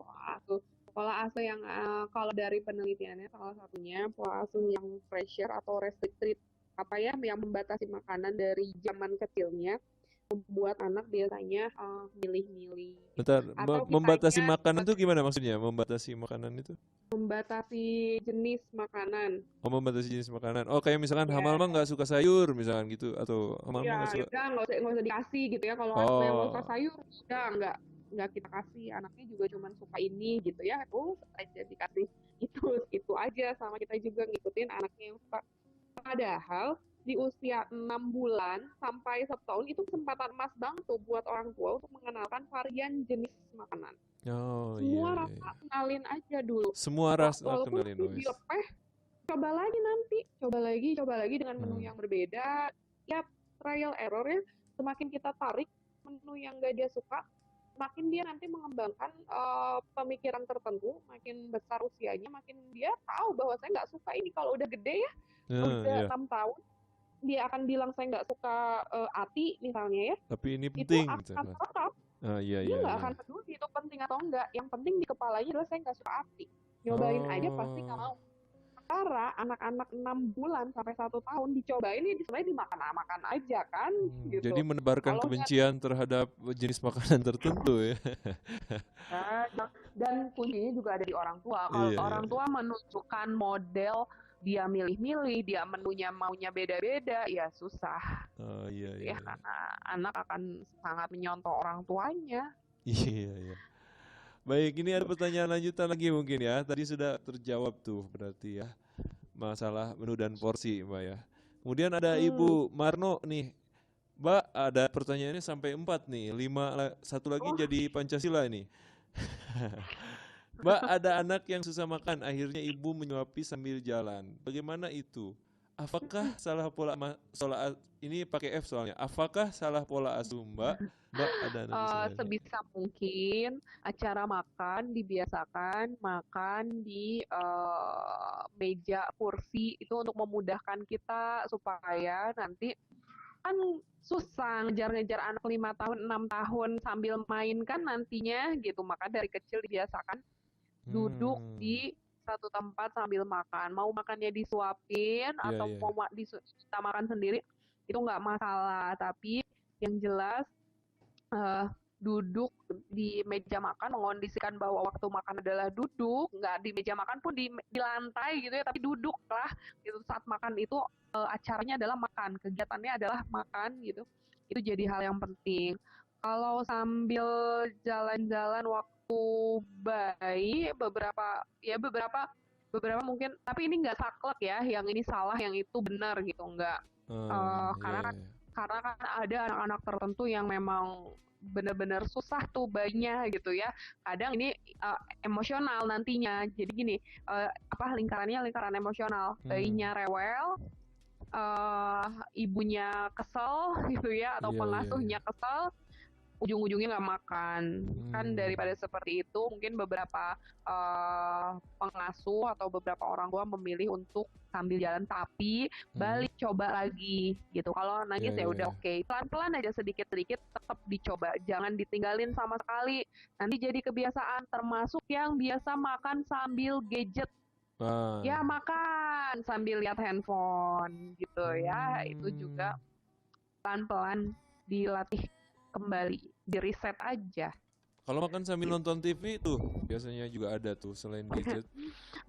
pola asuh yang kalau dari penelitiannya salah satunya pola asuh yang pressure atau restricted apa ya yang membatasi makanan dari zaman kecilnya membuat anak biasanya milih-milih gitu. Bentar, Atau membatasi kitanya makanan itu gimana maksudnya? Membatasi makanan itu? membatasi jenis makanan. Oh, membatasi jenis makanan. Oh, kayak misalkan Hamal Ya, mah nggak suka sayur misalkan gitu atau Hamal iya, mah nggak ya suka. udah nggak usah dikasih gitu ya. Kalau ada yang nggak suka Oh, sayur, udah nggak kita kasih. Anaknya juga cuma suka ini gitu ya. Aja dikasih itu aja sama kita juga ngikutin anaknya yang suka. Padahal di usia 6 bulan sampai 1 tahun itu kesempatan emas banget tuh buat orang tua untuk mengenalkan varian jenis makanan. oh iya Semua iya rasa iya. kenalin aja dulu. Semua rasa Walaupun kenalin itu Wes. dilepeh, coba lagi dengan menu Hmm. yang berbeda. Ya, trial error ya. Semakin kita tarik menu yang gak dia suka, makin dia nanti mengembangkan pemikiran tertentu, makin besar usianya, makin dia tahu bahwa saya nggak suka ini. Kalau udah gede ya, Nah, udah ya. 6 tahun, dia akan bilang saya nggak suka ati misalnya ya, Tapi ini itu penting akan misalkan. tetap. Ah iya Dia iya nggak iya. akan peduli itu penting atau enggak. Yang penting di kepalanya adalah saya nggak suka ati. Nyobain aja pasti nggak Oh. mau. Sementara anak-anak 6 bulan sampai 1 tahun dicobain ini sebenarnya dimakan-makan aja kan Jadi gitu. menebarkan Kalau nggak kebencian terhadap jenis makanan tertentu ya. dan kuncinya juga ada di orang tua. Kalau Iya iya. orang tua menunjukkan model dia milih-milih, dia menunya maunya beda-beda, ya susah Oh iya gitu iya ya iya. karena anak akan sangat menyontoh orang tuanya. Iya iya. Baik, ini ada pertanyaan lanjutan lagi mungkin ya. Tadi sudah terjawab tuh berarti ya. Masalah menu dan porsi, Mbak ya. Kemudian ada Hmm. Ibu Marno nih. Mbak, ada pertanyaannya sampai 4 nih. Satu lagi Oh, jadi Pancasila ini. Mbak, ada anak yang susah makan, akhirnya ibu menyuapi sambil jalan. Bagaimana itu? apakah salah ini pakai F soalnya. Apakah salah pola asuh Mbak? Mbak ada nanti sebenarnya. Sebisa mungkin acara makan dibiasakan makan di meja kursi itu untuk memudahkan kita supaya nanti kan susah ngejar-ngejar anak 5 tahun 6 tahun sambil main kan nantinya gitu, maka dari kecil dibiasakan duduk Hmm, di satu tempat sambil makan, mau makannya disuapin iya atau iya. mau kita makan sendiri itu nggak masalah, tapi yang jelas eh, duduk di meja makan mengondisikan bahwa waktu makan adalah duduk, nggak di meja makan pun di lantai gitu ya, tapi duduk lah gitu saat makan itu, acaranya adalah makan, kegiatannya adalah makan gitu. Itu jadi hal yang penting. Kalau sambil jalan-jalan waktu bayi beberapa beberapa mungkin, tapi ini nggak saklek ya, yang ini salah, yang itu benar gitu, nggak. Iya Karena kan iya. ada anak-anak tertentu yang memang benar-benar susah tuh bayinya gitu ya. Kadang ini emosional nantinya. Jadi gini, lingkarannya lingkaran emosional. Hmm, Bayinya rewel, ibunya kesel gitu ya, atau iya iya iya. pengasuhnya kesel, ujung-ujungnya nggak makan. Kan Hmm, daripada seperti itu, mungkin beberapa pengasuh atau beberapa orang tua memilih untuk sambil jalan tapi hmm, balik coba lagi gitu. Kalau iya nangis ya iya udah iya. oke, pelan-pelan aja sedikit-sedikit tetap dicoba, jangan ditinggalin sama sekali. Nanti jadi kebiasaan, termasuk yang biasa makan sambil gadget. Ah, Ya makan sambil lihat handphone gitu ya, itu juga hmm. pelan-pelan dilatih kembali, di reset aja. Kalau makan sambil Gitu. nonton TV tuh biasanya juga ada tuh selain gadget.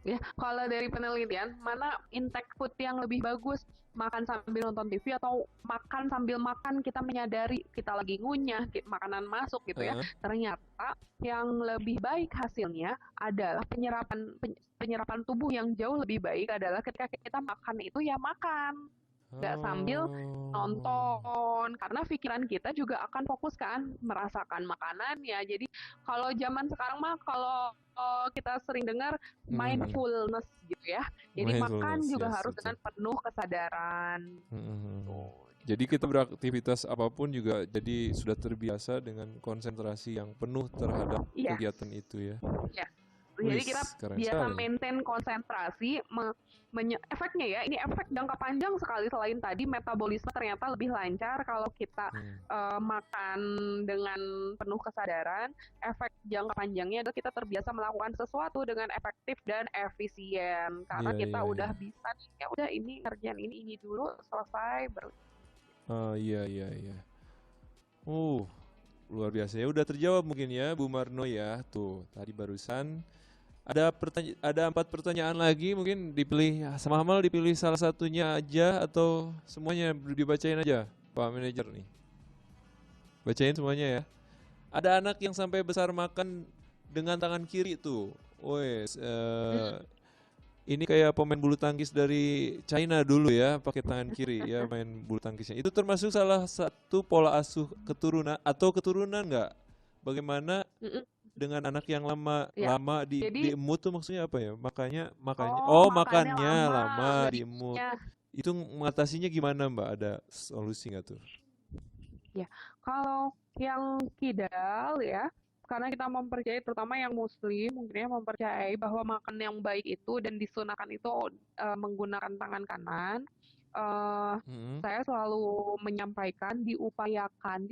Ya, kalau dari penelitian, mana intake food yang lebih bagus? Makan sambil nonton TV atau makan sambil makan kita menyadari kita lagi ngunyah, makanan masuk gitu ya. Heeh. Ternyata yang lebih baik hasilnya adalah penyerapan tubuh yang jauh lebih baik adalah ketika kita makan itu ya makan, nggak sambil Oh. nonton, karena pikiran kita juga akan fokus kan merasakan makanan ya. Jadi kalau zaman sekarang mah kalau kita sering dengar Mhm. mindfulness gitu ya. Jadi makan Mindfulness, juga yes, harus betul. dengan penuh kesadaran Mhm. gitu. Jadi kita beraktivitas apapun juga jadi sudah terbiasa dengan konsentrasi yang penuh terhadap Iya, kegiatan itu ya. ya. Jadi kita Wis, keren biasa sekali. maintain konsentrasi, efeknya ya, ini efek jangka panjang sekali, selain tadi metabolisme ternyata lebih lancar kalau kita Hmm. makan dengan penuh kesadaran. Efek jangka panjangnya adalah kita terbiasa melakukan sesuatu dengan efektif dan efisien karena Iya, kita iya, iya. udah bisa nih, ya udah ini ngerjain ini dulu selesai baru. Oh, iya, iya, iya. Luar biasa ya. Udah terjawab mungkin ya, Bu Marno ya. Tuh, tadi barusan ada 4 pertanyaan lagi, mungkin dipilih sama Amal, dipilih salah satunya aja atau semuanya dibacain aja, Pak Manajer nih. Bacain semuanya ya. Ada anak yang sampai besar makan dengan tangan kiri tuh. Wes, ini kayak pemain bulu tangkis dari China dulu ya, pakai tangan kiri ya main bulu tangkisnya. Itu termasuk salah satu pola asuh keturunan atau keturunan nggak? Bagaimana Mm-mm. dengan anak yang lama Ya, lama jadi diemut tuh maksudnya apa ya? Makanya makannya makannya lama lama nggak diemut. diinyak. Itu mengatasinya gimana Mbak? Ada solusi nggak tuh? Ya, kalau yang kidal ya, karena kita mempercayai, terutama yang muslim, mungkin ya, mempercayai bahwa makan yang baik itu dan disunahkan itu menggunakan tangan kanan. eh Mm-mm. saya selalu menyampaikan diupayakan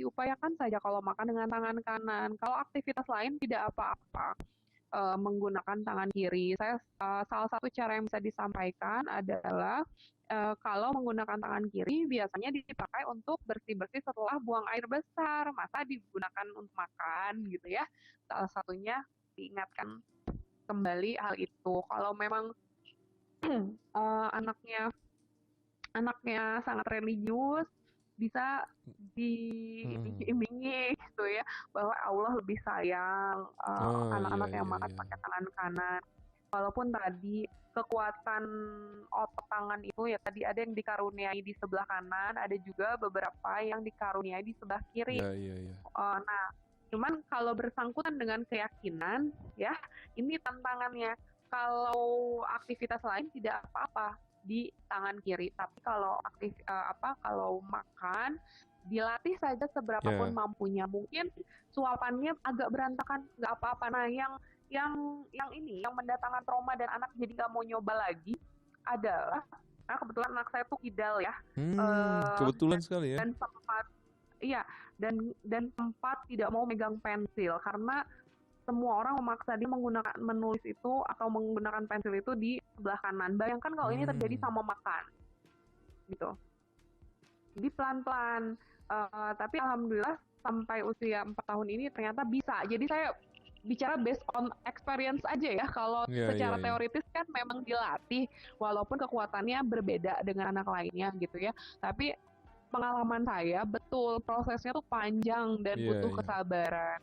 saja kalau makan dengan tangan kanan. Kalau aktivitas lain tidak apa-apa menggunakan tangan kiri. Salah satu cara yang bisa disampaikan adalah kalau menggunakan tangan kiri biasanya dipakai untuk bersih-bersih setelah buang air besar, masa digunakan untuk makan gitu ya. Salah satunya diingatkan kembali hal itu. Kalau memang anaknya anaknya sangat religius, bisa Mm. diiming-imingi gitu ya, bahwa Allah lebih sayang Oh iya anak-anak yang iya makan iya. pakai tangan kanan. Walaupun tadi kekuatan otot tangan itu ya tadi ada yang dikaruniai di sebelah kanan, ada juga beberapa yang dikaruniai di sebelah kiri. Iya iya iya. Nah, cuman kalau bersangkutan dengan keyakinan, ya, ini tantangannya. Kalau aktivitas lain tidak apa-apa, di tangan kiri. Tapi kalau kalau makan dilatih saja seberapapun Ya. mampunya. Mungkin suapannya agak berantakan, nggak apa-apa. Nah, yang mendatangkan trauma dan anak jadi nggak mau nyoba lagi adalah, karena kebetulan anak saya tuh kidal ya, Kebetulan sekali ya. dan sempat iya dan sempat tidak mau megang pensil karena semua orang memaksa dia menggunakan menulis itu atau menggunakan pensil itu di sebelah kanan. Bayangkan kalau ini terjadi sama makan, gitu. Jadi pelan-pelan. Tapi alhamdulillah sampai usia 4 tahun ini ternyata bisa. Jadi saya bicara based on experience aja ya. Kalau Iya, iya, secara iya. teoritis kan memang dilatih, walaupun kekuatannya berbeda dengan anak lainnya gitu ya. Tapi pengalaman saya betul prosesnya tuh panjang dan Iya, butuh iya. kesabaran.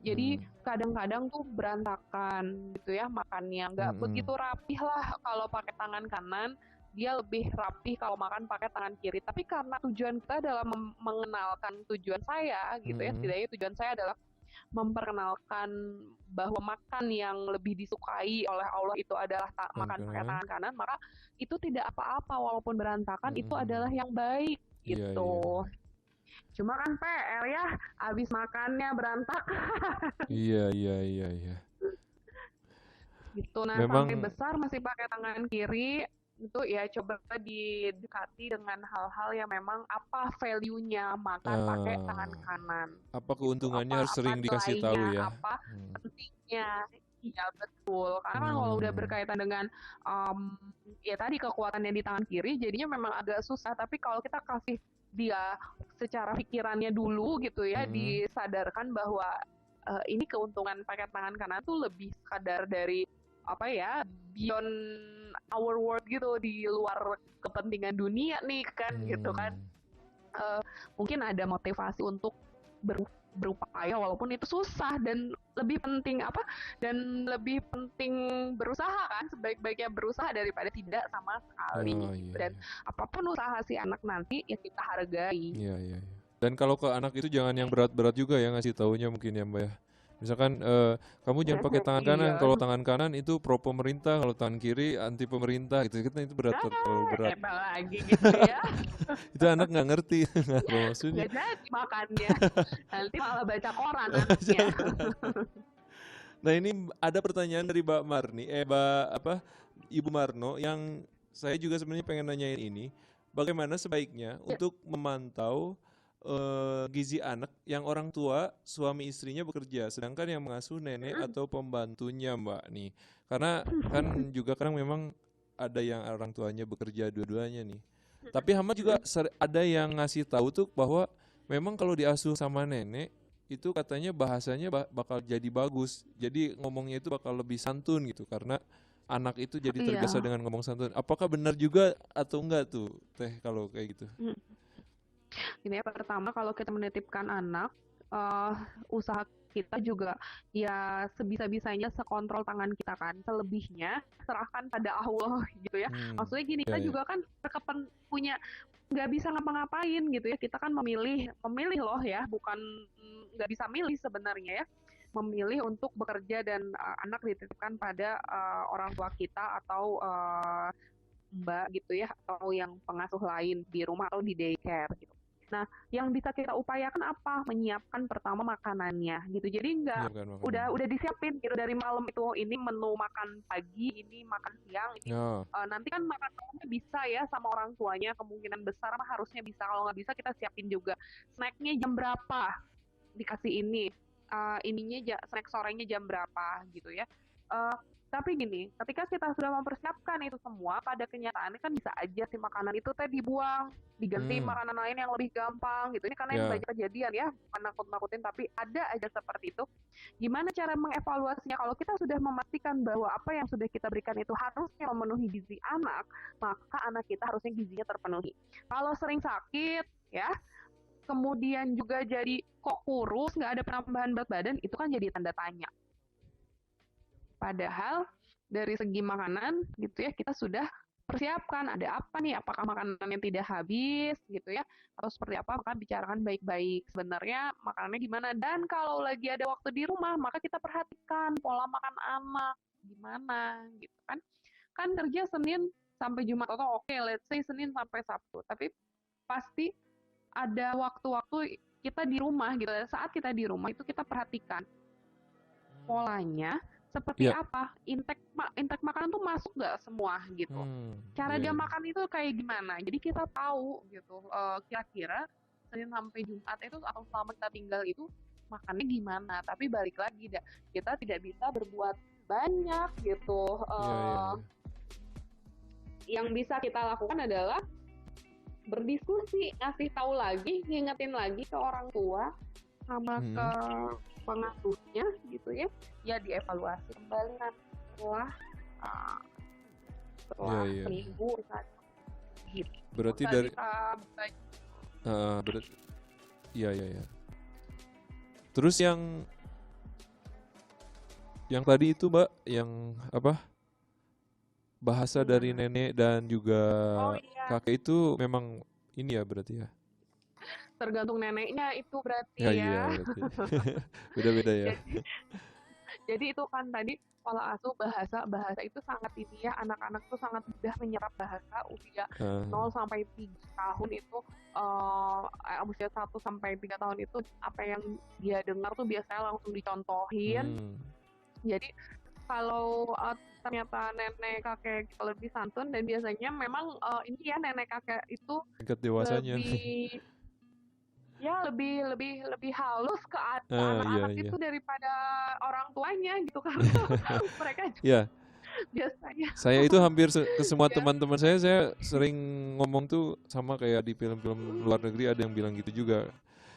Jadi kadang-kadang tuh berantakan gitu ya makannya, nggak begitu rapih lah kalau pakai tangan kanan, dia lebih rapih kalau makan pakai tangan kiri. Tapi karena tujuan kita adalah mengenalkan tujuan saya gitu ya, setidaknya tujuan saya adalah memperkenalkan bahwa makan yang lebih disukai oleh Allah itu adalah makan pakai tangan kanan, maka itu tidak apa-apa walaupun berantakan, itu adalah yang baik Iya, iya. gitu. Cuma kan PR ya, abis makannya berantakan Iya, iya, iya, iya. gitu. Nah, sampai Memang besar masih pakai tangan kiri, itu ya coba didekati dengan hal-hal yang memang apa value-nya makan pakai tangan kanan. apa Gitu. keuntungannya harus Apa sering dikasih tahu nilainya, ya. apa pentingnya. Iya betul. Karena kan kalau udah berkaitan dengan ya tadi kekuatannya di tangan kiri, jadinya memang agak susah. Tapi kalau kita kasih dia secara pikirannya dulu gitu ya, disadarkan bahwa ini keuntungan pakai tangan kanan tuh lebih sekadar dari apa ya, beyond our world gitu, di luar kepentingan dunia nih kan gitu kan. Mungkin ada motivasi untuk berupaya walaupun itu susah, dan lebih penting berusaha kan, sebaik-baiknya berusaha daripada tidak sama sekali gitu. Dan apapun usaha si anak nanti ya kita hargai. Iya, iya, iya. Dan kalau ke anak itu jangan yang berat-berat juga ya ngasih taunya mungkin ya Mbak ya. Misalkan kamu jangan pakai tangan kanan, Iya. kalau tangan kanan itu pro pemerintah, kalau tangan kiri anti pemerintah gitu. Kan itu berat, terlalu berat. Lagi gitu ya. Itu anak nggak ngerti apa maksudnya. Nggak jadi makannya. Nanti malah baca koran anaknya. Nah, ini ada pertanyaan dari Mbak Marni, Ibu Marno, yang saya juga sebenarnya pengen nanyain ini. Bagaimana sebaiknya untuk memantau gizi anak yang orang tua suami istrinya bekerja, sedangkan yang mengasuh nenek atau pembantunya Mbak nih. Karena kan juga kadang memang ada yang orang tuanya bekerja dua-duanya nih. Tapi Hama juga ada yang ngasih tahu tuh bahwa memang kalau diasuh sama nenek itu katanya bahasanya bakal jadi bagus. Jadi ngomongnya itu bakal lebih santun gitu karena anak itu jadi terbiasa dengan ngomong santun. Apakah benar juga atau enggak tuh Teh kalau kayak gitu? Ini ya, pertama kalau kita menitipkan anak, usaha kita juga ya sebisa-bisanya sekontrol tangan kita kan, selebihnya serahkan pada Allah gitu ya. Maksudnya gini, kita juga kan punya, nggak bisa ngapa-ngapain gitu ya, kita kan memilih loh ya, bukan nggak bisa milih sebenarnya ya, memilih untuk bekerja dan anak dititipkan pada orang tua kita atau mbak gitu ya, atau yang pengasuh lain di rumah atau di daycare gitu. Nah, yang bisa kita upayakan apa? Menyiapkan pertama makanannya gitu. Jadi udah disiapin gitu dari malam itu, ini menu makan pagi, ini makan siang, ini nanti kan makan malamnya bisa ya sama orang tuanya, kemungkinan besar harusnya bisa. Kalau nggak bisa kita siapin juga snacknya jam berapa dikasih ini, snack sorenya jam berapa gitu ya. Tapi gini, ketika kita sudah mempersiapkan itu semua, pada kenyataannya kan bisa aja si makanan itu teh dibuang, diganti makanan lain yang lebih gampang gitu. Ini karena ini banyak kejadian ya, nakut-nakutin, tapi ada aja seperti itu. Gimana cara mengevaluasinya? Kalau kita sudah memastikan bahwa apa yang sudah kita berikan itu harusnya memenuhi gizi anak, maka anak kita harusnya gizinya terpenuhi. Kalau sering sakit ya, kemudian juga jadi kok kurus, nggak ada penambahan berat badan, itu kan jadi tanda tanya. Padahal dari segi makanan gitu ya, kita sudah persiapkan ada apa nih, apakah makanannya tidak habis gitu ya, atau seperti apa, maka bicarakan baik-baik sebenarnya makanannya gimana. Dan kalau lagi ada waktu di rumah, maka kita perhatikan pola makan anak gimana gitu kan. Kan kerja Senin sampai Jumat atau oke, let's say Senin sampai Sabtu. Tapi pasti ada waktu-waktu kita di rumah gitu. Saat kita di rumah itu kita perhatikan polanya seperti Ya. apa, intake makanan tuh masuk nggak semua gitu. Cara Iya, dia iya. makan itu kayak gimana. Jadi kita tahu gitu kira-kira Senin sampai Jumat itu atau selama kita tinggal itu makannya gimana. Tapi balik lagi kita tidak bisa berbuat banyak gitu. Iya, iya, iya. Yang bisa kita lakukan adalah berdiskusi, ngasih tahu lagi, ngingetin lagi ke orang tua sama ke pengasuhnya gitu ya. Ya dievaluasi kembali nanti setelah Iya, iya. seminggu gitu. Berarti Bisa dari kita berarti iya, iya, iya. Terus yang tadi itu, Mbak, yang apa? Bahasa dari gimana? nenek dan juga Oh iya, kakek itu memang ini ya berarti ya? tergantung neneknya itu Ya, berarti iya ya. berarti. Beda-beda ya. Jadi itu kan tadi pola asuh bahasa itu sangat ini ya, anak-anak tuh sangat mudah menyerap bahasa usia Ah, 0 sampai 3 tahun itu usia 1 sampai 3 tahun itu apa yang dia dengar tuh biasanya langsung dicontohin. Jadi kalau ternyata nenek kakek kita lebih santun dan biasanya memang ini ya nenek kakek itu tingkat dewasanya nih. lebih halus ke Iya, anak-anak iya. itu daripada orang tuanya gitu karena mereka Ya, biasanya saya itu hampir ke semua ya teman-teman saya sering ngomong tuh sama kayak di film-film luar negeri ada yang bilang gitu juga.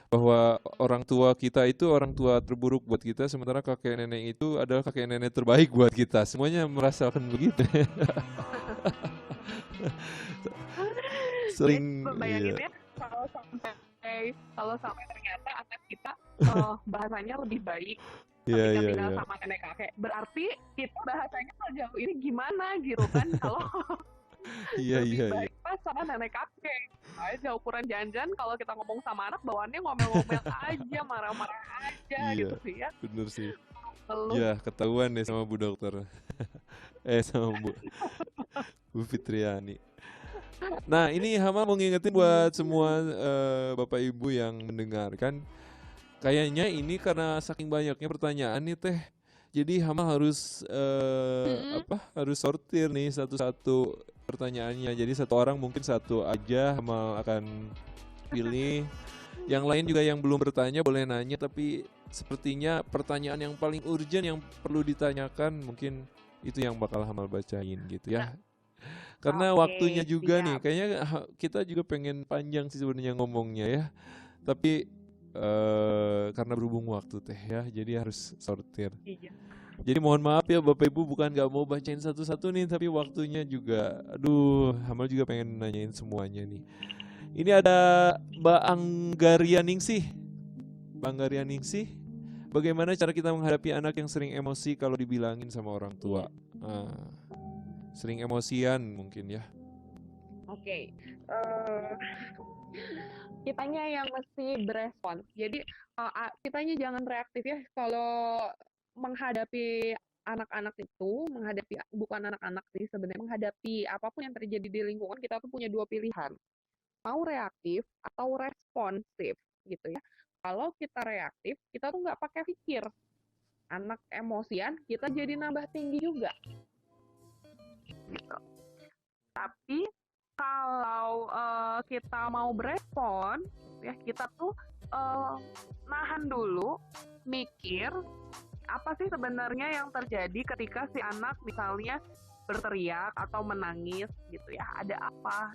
Bahwa orang tua kita itu orang tua terburuk buat kita, sementara kakek nenek itu adalah kakek nenek terbaik buat kita. Semuanya merasakan begitu. jadi Sering, bayangin iya, ya kalau sampai ternyata anak kita bahasanya lebih baik iya, ketika iya, tinggal iya, sama nenek kakek berarti kita bahasanya sejauh ini gimana gitu kan kalau iya, lebih iya, iya, baik pas sama nenek kakek aja ukuran janjian kalau kita ngomong sama anak bawaannya ngomel-ngomel aja marah-marah aja iya, gitu sih ya bener sih. lalu Ya, ketahuan deh sama Bu Dokter. sama Bu Fitriani. Nah, ini Hama mau ngingetin buat semua Bapak Ibu yang mendengarkan. Kayaknya ini karena saking banyaknya pertanyaan nih Teh. Jadi Hama harus harus sortir nih satu-satu pertanyaannya. Jadi satu orang mungkin satu aja Hama akan pilih. Yang lain juga yang belum bertanya boleh nanya, tapi sepertinya pertanyaan yang paling urgent yang perlu ditanyakan mungkin itu yang bakal Hamal bacain gitu ya. Karena waktunya oke juga nih, siap kayaknya kita juga pengen panjang sih sebenarnya ngomongnya ya. Tapi karena berhubung waktu Teh ya, jadi harus sortir. iya Jadi mohon maaf ya Bapak Ibu, bukan gak mau bacain satu-satu nih, tapi waktunya juga, aduh, Hamal juga pengen nanyain semuanya nih. Ini ada Mbak Anggarianingsih. Mbak Anggarianingsih, bagaimana cara kita menghadapi anak yang sering emosi kalau dibilangin sama orang tua? Sering emosian mungkin ya. oke kitanya yang mesti berespon. Jadi kitanya jangan reaktif ya kalau menghadapi anak-anak itu, bukan anak-anak sih sebenarnya, menghadapi apapun yang terjadi di lingkungan kita tuh punya dua pilihan. Mau reaktif atau responsif gitu ya. Kalau kita reaktif, kita tuh nggak pakai pikir. Anak emosian, kita jadi nambah tinggi juga. Gitu. Tapi kalau kita mau berespon, ya kita tuh nahan dulu, mikir apa sih sebenarnya yang terjadi ketika si anak misalnya berteriak atau menangis gitu ya, ada apa?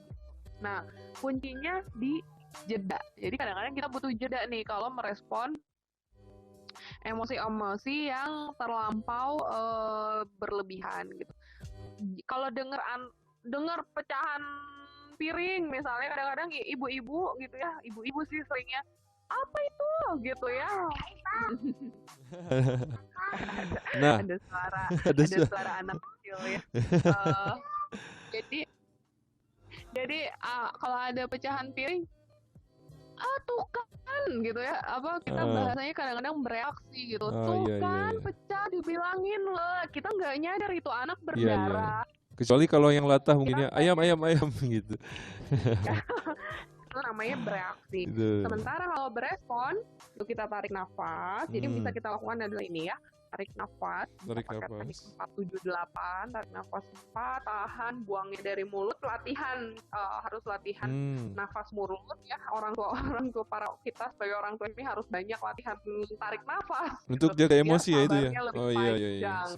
Nah, kuncinya di jeda. Jadi kadang-kadang kita butuh jeda nih kalau merespon emosi-emosi yang terlampau berlebihan gitu. Kalau dengar pecahan piring misalnya kadang-kadang ibu-ibu gitu ya, ibu-ibu sih seringnya apa itu gitu ya. Nah, ada suara ada ada suara anak kecil ya. Jadi kalau ada pecahan piring tuh kan gitu ya, apa kita bahasanya kadang-kadang bereaksi gitu, tuh iya, iya, kan iya. pecah dibilangin loh, kita nggak nyadar itu anak Iya, iya. berdarah. Kecuali kalau yang latah mungkin ya, Kita ayam ayam ayam gitu. itu namanya bereaksi. Gitu. Sementara kalau berespon, itu kita tarik nafas. Jadi yang bisa kita lakukan adalah ini ya, tarik nafas. Tarik Pakai teknik nafas. 478, tarik nafas 4, tahan, buangnya dari mulut. Latihan, harus latihan nafas mulut ya. Orang tua para kita sebagai orang tua ini harus banyak latihan tarik nafas. Untuk Gitu. jaga Biar emosi ya itu ya. sabarnya lebih Oh iya iya iya. panjang.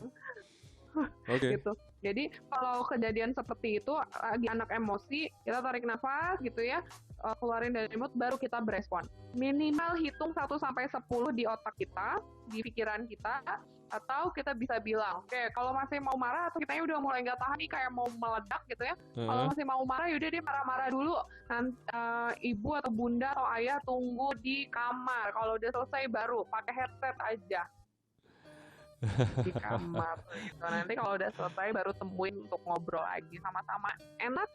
Oke. Gitu. Jadi kalau kejadian seperti itu lagi anak emosi, kita tarik nafas gitu ya, keluarin dari mulut, baru kita berespon. Minimal hitung 1 sampai 10 di otak kita, di pikiran kita, atau kita bisa bilang, oke, kalau masih mau marah atau kitanya udah mulai nggak tahan nih kayak mau meledak gitu ya, kalau masih mau marah yaudah dia marah-marah dulu, nanti ibu atau bunda atau ayah tunggu di kamar, kalau udah selesai baru pakai headset aja di kamar gitu. Nanti kalau udah selesai baru temuin untuk ngobrol lagi sama-sama enak,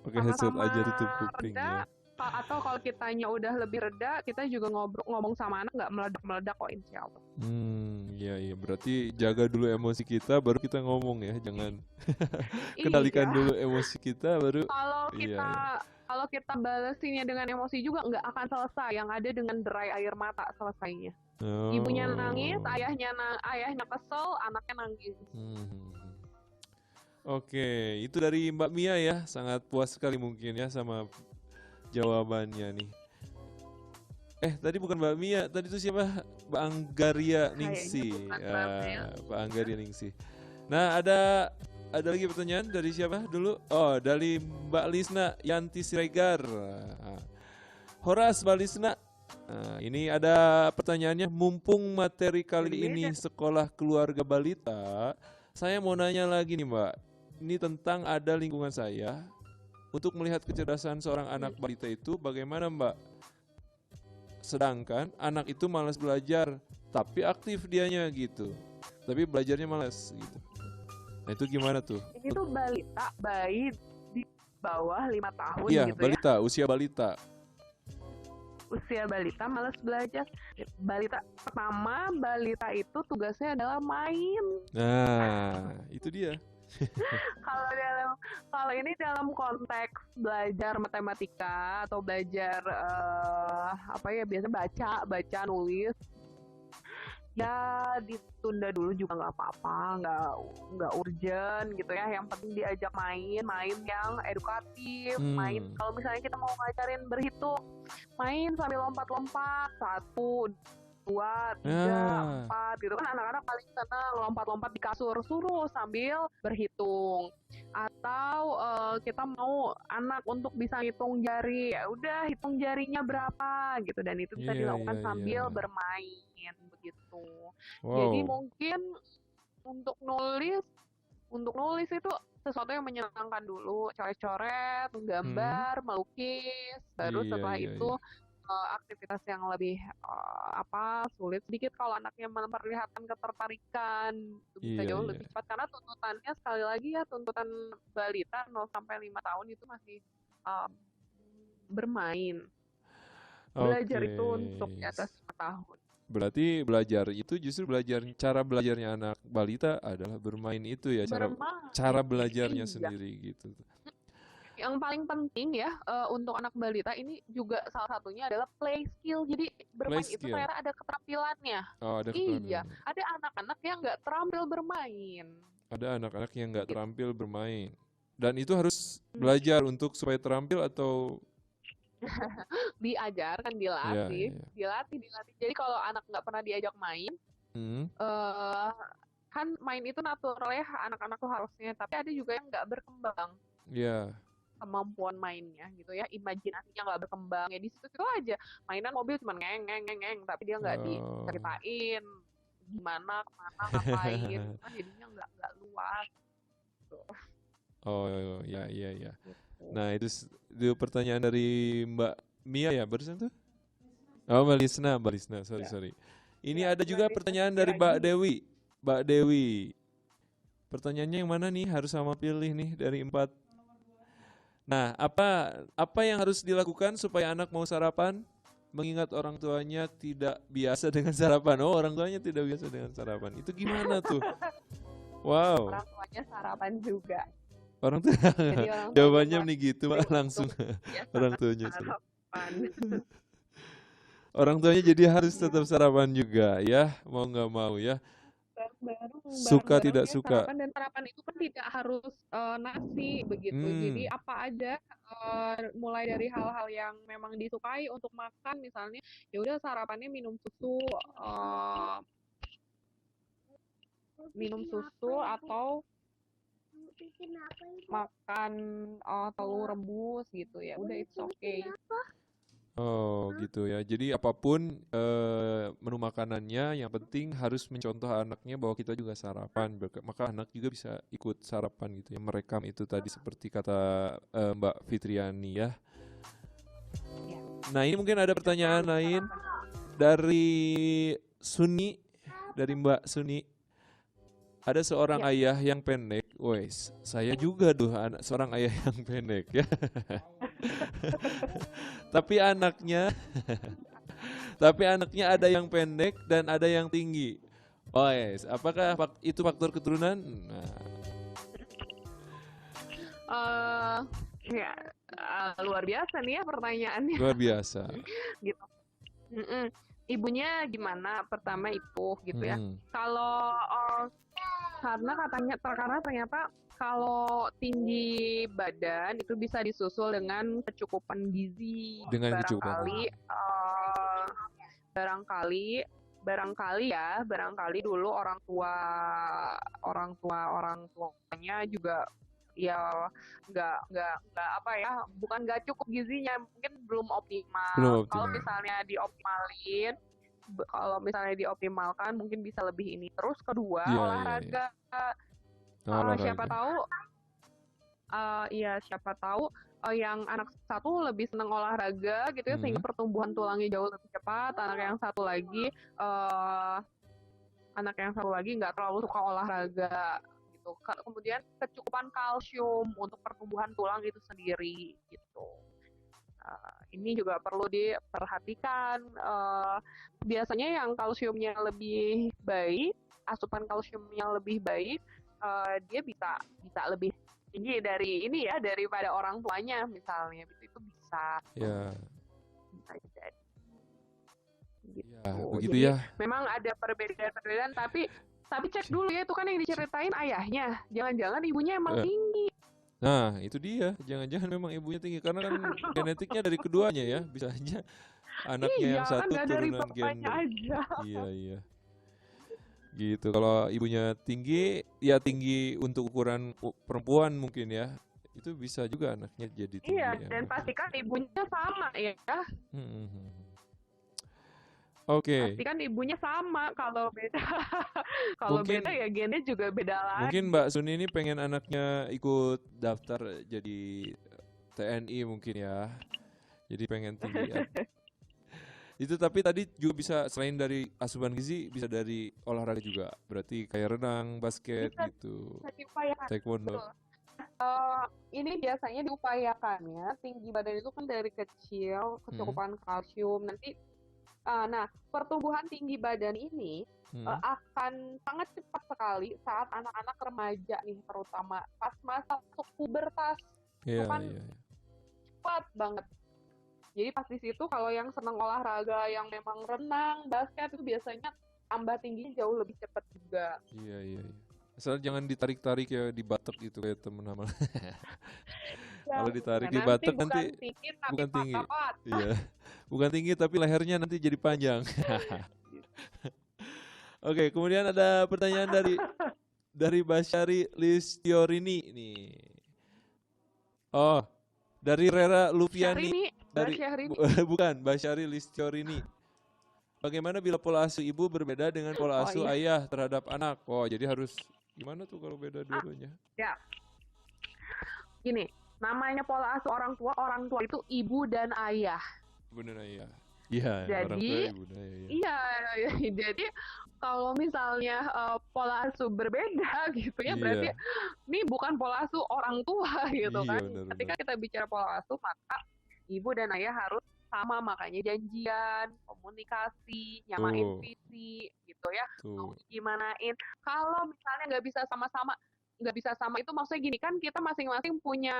Pakai headset sama-sama aja tutup kuping reda. ya. Atau kalau kitanya udah lebih reda, kita juga ngomong sama anak nggak meledak-meledak kok, insya Allah. Iya iya, berarti jaga dulu emosi kita baru kita ngomong ya, jangan kendalikan Iya, dulu emosi kita baru. kalau Iya kita iya. kalau kita balesinnya dengan emosi juga nggak akan selesai. Yang ada dengan derai air mata selesainya. Ibunya nangis, Oh. ayahnya kesel, anaknya nangis. Oke, itu dari Mbak Mia ya, sangat puas sekali mungkin ya sama jawabannya nih. Tadi bukan Mbak Mia, tadi itu siapa? Mbak Anggaria Kayaknya Ningsih. bukan Mbak Mia. Mbak Anggaria Ningsih. Nah, ada lagi pertanyaan dari siapa dulu? Oh, dari Mbak Lisna Yanti Siregar. Horas Mbak Lisna. Nah, ini ada pertanyaannya, mumpung materi kali ini sekolah keluarga balita, saya mau nanya lagi nih Mbak. Ini tentang ada lingkungan saya. Untuk melihat kecerdasan seorang anak balita itu bagaimana Mbak? Sedangkan anak itu malas belajar, tapi aktif dianya gitu. Tapi belajarnya malas gitu. Nah itu gimana tuh? Ini tuh balita, bayi di bawah 5 tahun Iya, gitu balita, usia balita. Usia balita malas belajar. Balita itu tugasnya adalah main. Nah, itu dia. Kalau ini dalam konteks belajar matematika atau belajar biasa baca nulis, ya ditunda dulu juga nggak apa-apa, nggak urgent gitu ya. Yang penting diajak main yang edukatif, main. Kalau misalnya kita mau ngajarin berhitung, main sambil lompat-lompat, 1, 2, 3, 4 gitu kan, anak-anak paling senang lompat-lompat di kasur, suruh sambil berhitung. Atau kita mau anak untuk bisa hitung jari, ya udah hitung jarinya berapa gitu, dan itu bisa dilakukan sambil bermain begitu. Jadi mungkin untuk nulis itu sesuatu yang menyenangkan dulu, coret-coret, menggambar, melukis, baru setelah itu aktivitas yang lebih sulit sedikit. Kalau anaknya memperlihatkan ketertarikan, itu bisa jauh lebih cepat, karena tuntutannya sekali lagi ya, tuntutan balita 0 sampai 5 tahun itu masih bermain. Belajar itu untuk di atas 4 tahun. Berarti belajar itu justru cara belajarnya anak balita adalah bermain itu ya, cara belajarnya sendiri gitu. Yang paling penting ya untuk anak balita ini juga salah satunya adalah play skill. Jadi bermain itu ternyata ada keterampilannya. Oh, ada iya, ada anak-anak yang nggak terampil bermain. Ada anak-anak yang nggak terampil bermain. Dan itu harus belajar untuk supaya terampil atau diajarkan, dilatih. Jadi kalau anak nggak pernah diajak main, kan main itu natural ya, anak-anak tuh harusnya. Tapi ada juga yang nggak berkembang. Kemampuan mainnya gitu ya, imajinasinya nggak berkembang ya, di situ aja mainan mobil cuma ngeng, tapi dia nggak diceritain gimana, kemana, ngapain, jadinya nggak luas gitu. Oh iya. Nah itu pertanyaan dari Mbak Mia ya barusan tuh? Oh Mbak Lisna, sorry. Ini ada juga pertanyaan dari Mbak Dewi. Pertanyaannya yang mana nih? Harus sama pilih nih dari 4. Nah, apa yang harus dilakukan supaya anak mau sarapan? Mengingat orang tuanya tidak biasa dengan sarapan. Oh, orang tuanya tidak biasa dengan sarapan. Itu gimana tuh? Wow. Orang tuanya sarapan juga. Orang tua Jadi orang tuanya jawabannya nih gitu, Mbak, langsung untuk orang kebiasaan tuanya sarapan. sarapan. Orang tuanya jadi harus tetap Iya, sarapan juga ya, mau nggak mau ya, suka bareng-bareng tidak ya suka. sarapan dan sarapan itu kan tidak harus nasi begitu. Jadi Hmm, apa aja mulai dari hal-hal yang memang disukai untuk makan misalnya ya udah sarapannya minum susu atau makan telur rebus gitu ya. Udah it's okay. oh gitu ya. Jadi apapun menu makanannya, yang penting harus mencontoh anaknya bahwa kita juga sarapan. Maka anak juga bisa ikut sarapan gitu ya, merekam itu tadi seperti kata Mbak Fitriani ya. Ya, Nah ini mungkin ada pertanyaan lain sarapan. dari Suni, dari Mbak Suni. Ada seorang Ya. ayah yang pendek, wes, saya juga tuh anak seorang ayah yang pendek ya. Tapi anaknya, tapi anaknya ada yang pendek dan ada yang tinggi. Wes, apakah itu faktor keturunan? Nah, eh ya, luar biasa nih ya pertanyaannya luar biasa. gitu. Mm-mm. Ibunya gimana? Pertama itu gitu ya. Mm-mm. Kalau karena ternyata kalau tinggi badan itu bisa disusul dengan kecukupan gizi. Dengan kecukupan Barangkali gizi. barangkali barangkali dulu orang tuanya juga ya nggak apa ya, bukan nggak cukup gizinya, mungkin belum Belum optimal. optimal. Kalau misalnya dioptimalkan mungkin bisa lebih ini. Terus kedua, Iya, iya, iya. olahraga. Siapa Olahraga. tahu siapa tahu yang anak satu lebih senang olahraga gitu ya, sehingga Hmm. pertumbuhan tulangnya jauh lebih cepat. Anak yang satu lagi nggak terlalu suka olahraga gitu. Kemudian kecukupan kalsium untuk pertumbuhan tulang itu sendiri gitu. Ini juga perlu diperhatikan. Biasanya yang kalsiumnya lebih baik, asupan kalsiumnya lebih baik, dia bisa lebih tinggi dari ini ya, daripada orang tuanya misalnya. Itu bisa Ya, jadi ya, gitu. begitu Jadi ya. memang ada perbedaan-perbedaan, tapi cek dulu ya, itu kan yang diceritain ayahnya. Jangan-jangan ibunya emang Eh, tinggi. Nah, itu dia. Jangan-jangan memang ibunya tinggi karena kan genetiknya dari keduanya ya. Bisa aja anaknya yang Iya, kan satu nggak dari turunan bapaknya gender. aja. Iya, iya. Gitu. Kalau ibunya tinggi, ya tinggi untuk ukuran perempuan mungkin ya. Itu bisa juga anaknya jadi Iya, tinggi ya dan mungkin. pastikan ibunya sama ya. Hmm, hmm, hmm. Oke, Pastikan ibunya sama. Kalau beda, kalau beda mungkin ya gennya juga beda mungkin lagi. Mbak Suni ini pengen anaknya ikut daftar jadi TNI mungkin ya. Jadi pengen tinggi. Itu tapi tadi juga bisa selain dari asupan gizi bisa dari olahraga juga. Berarti kayak renang, basket Bisa, gitu, bisa diupayakan. taekwondo. Betul. Ini biasanya diupayakannya tinggi badan itu kan dari kecil, Hmm, kecukupan kalsium. Nanti, nah pertumbuhan tinggi badan ini hmm. akan sangat cepat sekali saat anak-anak remaja nih, terutama pas masa masuk pubertas. Itu Iya, kan iya, iya. cepat banget. Jadi pas di situ kalau yang senang olahraga yang memang renang, basket itu biasanya tambah tingginya jauh lebih cepat juga. Iya, iya, iya. Asal jangan ditarik-tarik ya di batok gitu kayak temen amal. Ya, Kalau ditarik di nanti batok bukan nanti tinggi tapi bukan tinggi. patah-patah. Iya. Bukan tinggi tapi lehernya nanti jadi panjang. Oke, kemudian ada pertanyaan dari Basyari Listiorini nih. Oh, dari Rera Lupiani. Syahrini, Mbak Dari Syahrini. bukan Basyari Listiorini. Bagaimana bila pola asuh ibu berbeda dengan pola Oh asuh iya. ayah terhadap anak? Oh, jadi harus gimana tuh kalau beda Ah, dua-duanya? ya. Gini, namanya pola asuh orang tua itu ibu dan ayah. Bener ayah. Iya, orang tua Jadi, ibu nah, iya. iya, jadi kalau misalnya pola asuh berbeda gitu ya, berarti Iya, ini bukan pola asuh orang tua gitu iya kan. benar-benar. Ketika kita bicara pola asuh, maka ibu dan ayah harus sama, makanya janjian, komunikasi, nyamain Tuh, visi gitu ya, mau tuh. gimanain. Kalau misalnya nggak bisa sama-sama, nggak bisa sama itu maksudnya gini kan kita masing-masing punya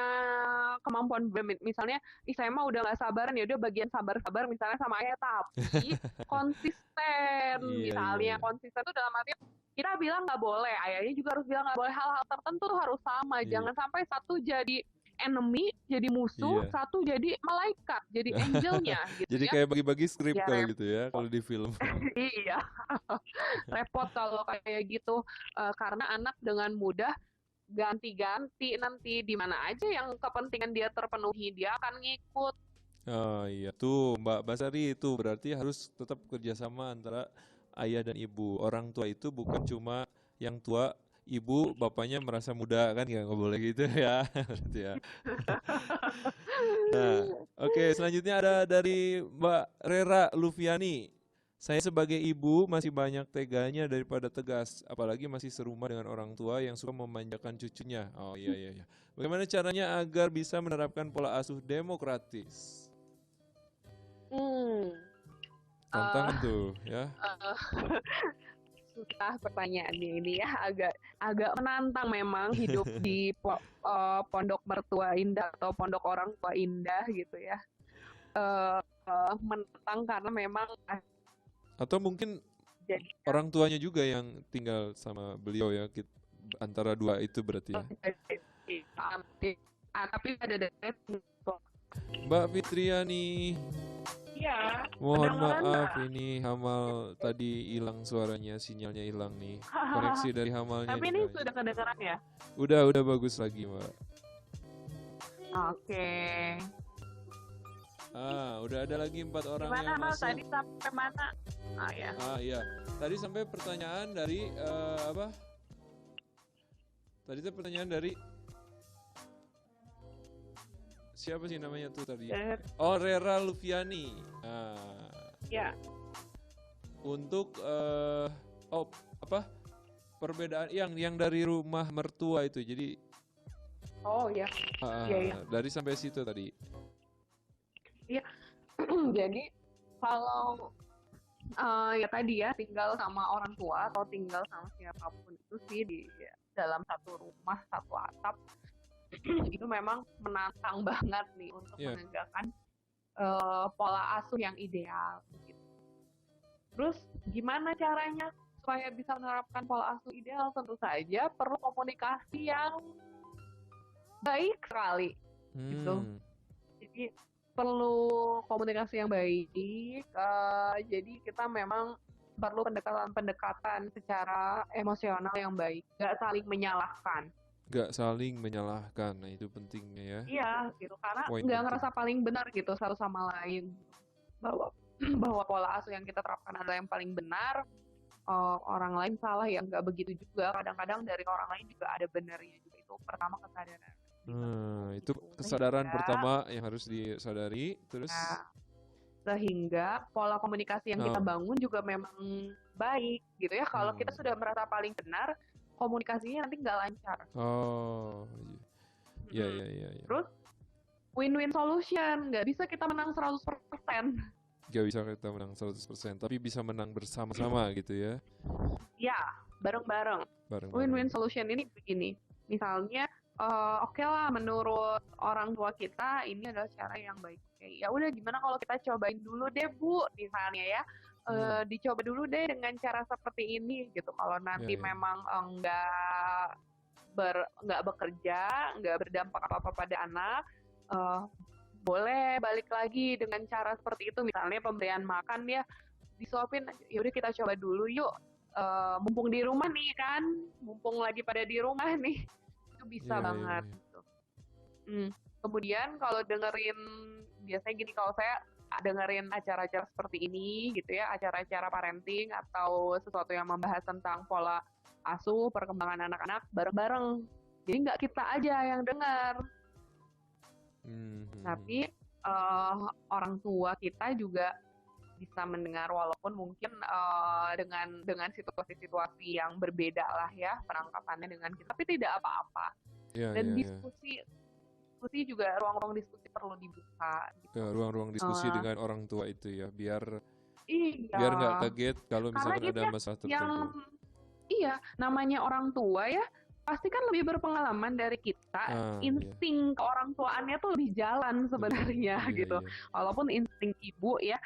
kemampuan misalnya saya mah udah nggak sabaran ya udah bagian sabar-sabar misalnya sama ayah tapi konsisten Iya, iya, misalnya iya. konsisten itu dalam arti kita bilang nggak boleh ayahnya juga harus bilang nggak boleh hal-hal tertentu tuh harus sama Iya. jangan sampai satu jadi enemy jadi musuh Iya. satu jadi malaikat jadi angelnya gitu Jadi ya kayak bagi-bagi skrip ya kalau gitu ya, kalau di film. iya repot kalau kayak gitu. Karena anak dengan mudah ganti-ganti nanti di mana aja yang kepentingan dia terpenuhi dia akan ngikut. Oh iya, tuh Mbak Basari itu berarti harus tetap kerjasama antara ayah dan ibu. Orang tua itu bukan cuma yang tua, ibu bapaknya merasa muda kan ya nggak boleh gitu ya, berarti ya. Nah, oke selanjutnya ada dari Mbak Rera Lufiani. Saya sebagai ibu masih banyak teganya daripada tegas, apalagi masih serumah dengan orang tua yang suka memanjakan cucunya. Oh iya iya iya. Bagaimana caranya agar bisa menerapkan pola asuh demokratis? Hmm, eh, Tantangan tuh ya. eh, susah pertanyaannya ini ya agak agak menantang memang hidup di pondok mertua indah atau pondok orang tua indah gitu ya. Menantang karena memang Atau mungkin jadi orang tuanya juga yang tinggal sama beliau ya. Antara dua itu berarti ya. tapi ada dari Mbak Fitriani, iya mohon kedengeran maaf nggak? ini Hamal tadi hilang suaranya, sinyalnya hilang nih. Koneksi dari Hamalnya Tapi nih ini kayaknya. sudah kedengeran ya? Udah bagus lagi, Mbak. Oke. Udah ada lagi 4 orang Gimana yang Mal? masuk. Tadi sampai mana? Ah ya. Iya. Tadi sampai pertanyaan dari apa? Tadi itu pertanyaan dari siapa sih namanya tuh tadi? Oh, Rera Lufiani. Ya. Untuk apa? Perbedaan yang dari rumah mertua itu. Jadi Oh ya. Iya. dari sampai situ tadi. Iya. Jadi kalau ya tadi ya tinggal sama orang tua atau tinggal sama siapapun itu sih di dalam satu rumah satu atap itu memang menantang banget nih untuk menegakkan pola asuh yang ideal. Gitu. Terus gimana caranya supaya bisa menerapkan pola asuh ideal? Tentu saja perlu komunikasi yang baik sekali. Gitu. Jadi perlu komunikasi yang baik. Jadi kita memang perlu pendekatan secara emosional yang baik, nggak saling menyalahkan. Gak saling menyalahkan, nah itu pentingnya ya. Iya, gitu. Karena Poin nggak penting. ngerasa paling benar gitu satu sama lain. Bahwa pola asuh yang kita terapkan adalah yang paling benar, orang lain salah ya nggak begitu juga. Kadang-kadang dari orang lain juga ada benarnya juga. Itu pertama kesadaran. Itu kesadaran pertama yang harus disadari. Terus sehingga pola komunikasi yang kita bangun juga memang baik gitu ya. Kalau kita sudah merasa paling benar, komunikasinya nanti nggak lancar. Oh, iya. Terus win-win solution, nggak bisa kita menang 100%. Nggak bisa kita menang 100%, tapi bisa menang bersama-sama gitu ya. Ya, bareng-bareng. Win-win solution ini begini, misalnya oke lah menurut orang tua kita ini adalah cara yang baik. Ya udah gimana kalau kita cobain dulu deh Bu, misalnya ya. Dicoba dulu deh dengan cara seperti ini gitu. Kalau nanti memang nggak bekerja, nggak berdampak apa-apa pada anak, boleh balik lagi dengan cara seperti itu. Misalnya pemberian makan ya disuapin, yaudah kita coba dulu yuk. Mumpung di rumah nih kan, mumpung lagi pada di rumah nih, itu bisa banget. Gitu. Kemudian kalau dengerin, biasanya gini kalau saya dengerin acara-acara seperti ini gitu ya, acara-acara parenting atau sesuatu yang membahas tentang pola asuh, perkembangan anak-anak bareng-bareng. Jadi nggak kita aja yang dengar. Tapi orang tua kita juga bisa mendengar walaupun mungkin dengan situasi-situasi yang berbeda lah ya penangkapannya dengan kita, tapi tidak apa-apa. Dan diskusi juga ruang-ruang diskusi perlu dibuka. Gitu. Ruang-ruang diskusi dengan orang tua itu ya, biar nggak kaget kalau misalkan ada masalah tertentu. Iya, namanya orang tua ya pasti kan lebih berpengalaman dari kita, Ah, iya. insting keorangtuaannya tuh lebih jalan Lebih jalan. sebenarnya Iya, gitu. iya. Walaupun insting ibu ya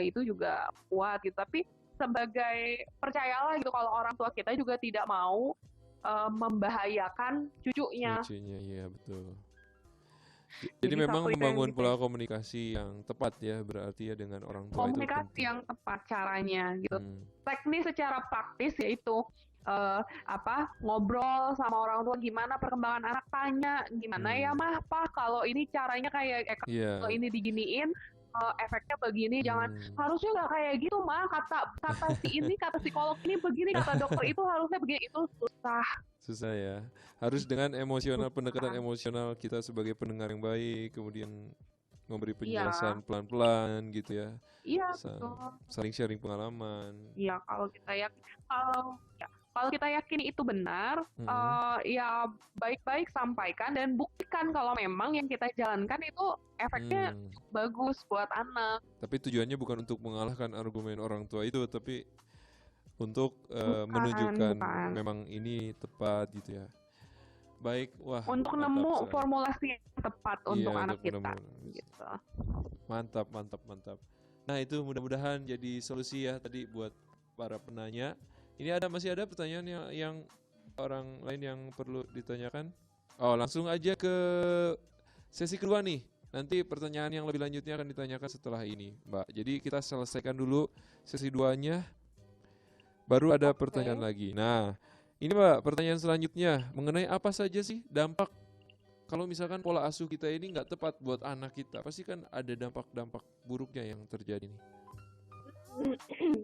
itu juga kuat gitu, tapi sebagai percayalah gitu kalau orang tua kita juga tidak mau membahayakan cucunya. Lucunya, iya betul. Jadi Jadi memang satu itu yang membangun gitu pola ya. komunikasi yang tepat ya, berarti ya dengan orang tua itu Komunikasi penting. yang tepat caranya gitu. Hmm. Teknis secara praktis yaitu ngobrol sama orang tua gimana perkembangan anak, tanya gimana ya Hmm. mah pak kalau ini caranya kayak kalau Iya. ini diginiin efeknya begini, jangan Hmm. harusnya nggak kayak gitu mah, kata kata si ini, kata psikolog ini begini, kata dokter itu harusnya begini. Itu susah. Susah ya. Harus dengan emosional, pendekatan Susah. emosional kita sebagai pendengar yang baik, kemudian memberi Iya, penjelasan pelan-pelan gitu ya. iya Sa- betul. Saling sharing pengalaman. Ya kalau kita kalau kita yakin itu benar, Mm-mm. ya baik-baik sampaikan dan buktikan kalau memang yang kita jalankan itu efeknya Hmm. bagus buat anak. Tapi tujuannya bukan untuk mengalahkan argumen orang tua itu, tapi untuk Bukan, menunjukkan bukan. memang ini tepat gitu ya. Baik, wah Untuk mantap nemu sekali. formulasi yang tepat untuk Iya, anak untuk kita, menemukan. gitu. Mantap, mantap, mantap. Nah itu mudah-mudahan jadi solusi ya tadi buat para penanya. Ini masih ada pertanyaan yang orang lain yang perlu ditanyakan? Oh langsung aja ke sesi kedua nih. Nanti pertanyaan yang lebih lanjutnya akan ditanyakan setelah ini, Mbak. Jadi kita selesaikan dulu sesi duanya, baru ada pertanyaan Oke. lagi. Nah, ini Mbak, pertanyaan selanjutnya mengenai apa saja sih dampak kalau misalkan pola asuh kita ini nggak tepat buat anak kita, pasti kan ada dampak-dampak buruknya yang terjadi nih.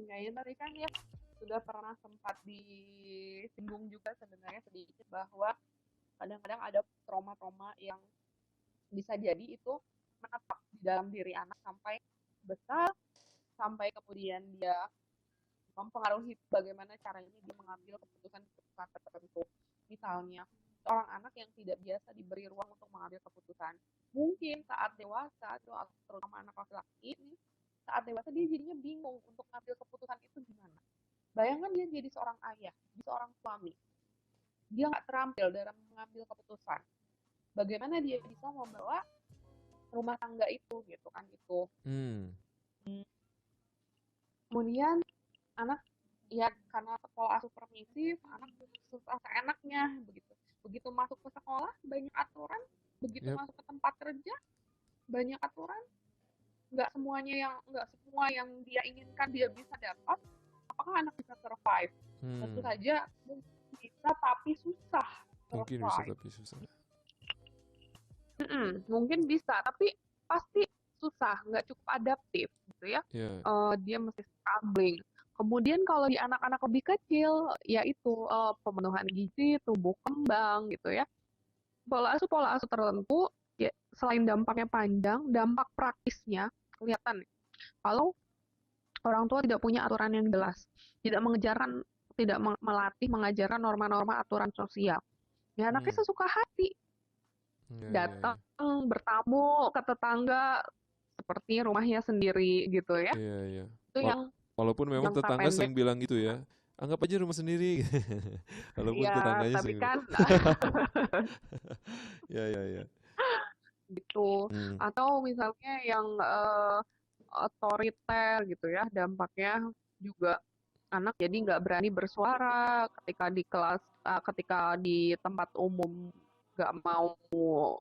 Kayaknya tadi kan ya sudah pernah sempat disinggung juga sebenarnya sedikit bahwa kadang-kadang ada trauma-trauma yang bisa jadi itu menetap di dalam diri anak sampai besar, sampai kemudian dia mempengaruhi bagaimana caranya dia mengambil keputusan-keputusan tertentu. Misalnya, seorang anak yang tidak biasa diberi ruang untuk mengambil keputusan. Mungkin saat dewasa, terutama anak laki-laki ini, saat dewasa dia jadinya bingung untuk mengambil keputusan itu gimana. Bayangkan dia jadi seorang ayah, seorang suami. Dia nggak terampil dalam mengambil keputusan. Bagaimana dia bisa membawa rumah tangga itu, gitu kan, itu. Hmm. Kemudian anak ya karena sekolah asuh permisif, anak susah seenaknya begitu. Begitu masuk ke sekolah banyak aturan, begitu Yep. masuk ke tempat kerja banyak aturan, nggak semua yang dia inginkan dia bisa dapat. Apakah anak bisa survive? Tentu Hmm. saja mungkin bisa, tapi susah Mungkin bisa survive. tapi susah. Mungkin bisa, tapi pasti susah, nggak cukup adaptif gitu ya. Ya. Dia mesti struggling. Kemudian kalau di anak-anak lebih kecil, yaitu pemenuhan gizi, tumbuh kembang gitu ya. Pola asuh tertentu, ya, selain dampaknya panjang, dampak praktisnya kelihatan. Kalau orang tua tidak punya aturan yang jelas, tidak melatih, mengajarkan norma-norma aturan sosial. Ya anaknya Hmm. sesuka hati, Ya, ya, datang ya. bertamu ke tetangga seperti rumahnya sendiri gitu ya. Iya, iya. Itu yang Walaupun memang jangka tetangga pendek. sering bilang gitu ya. Anggap aja rumah sendiri. Walaupun Ya, tetangganya tapi sering kan Ya, ya, ya. gitu. Hmm. Atau misalnya yang otoriter gitu ya, dampaknya juga anak jadi nggak berani bersuara ketika di kelas, ketika di tempat umum nggak mau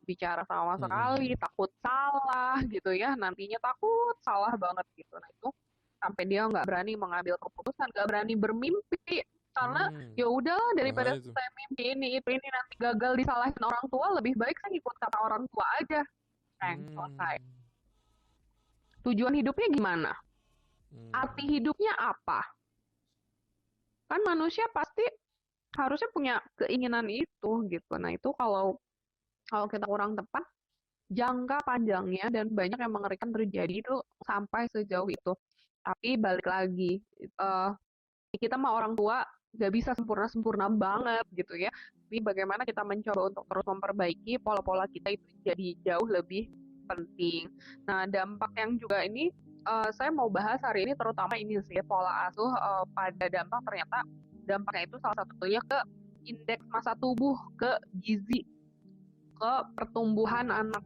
bicara sama sekali, Mm-mm. takut salah gitu ya, nantinya takut salah banget gitu. Nah itu sampai dia nggak berani mengambil keputusan, nggak berani bermimpi karena Hmm. ya udahlah daripada Bahaya tuh. saya mimpi ini nanti gagal disalahin orang tua, lebih baik saya ikut kata orang tua aja. Selesai. Hmm. Tujuan hidupnya gimana? Hmm. Arti hidupnya apa? Kan manusia pasti harusnya punya keinginan itu gitu. Nah itu kalau kalau kita kurang tepat, jangka panjangnya dan banyak yang mengerikan terjadi itu sampai sejauh itu. Tapi balik lagi, eh, kita mah orang tua nggak bisa sempurna-sempurna banget gitu ya. Tapi bagaimana kita mencoba untuk terus memperbaiki pola-pola kita itu jadi jauh lebih penting. Nah, dampak yang juga ini saya mau bahas hari ini terutama ini sih pola asuh pada dampak, ternyata dampaknya itu salah satunya ke indeks massa tubuh ke gizi, ke pertumbuhan anak.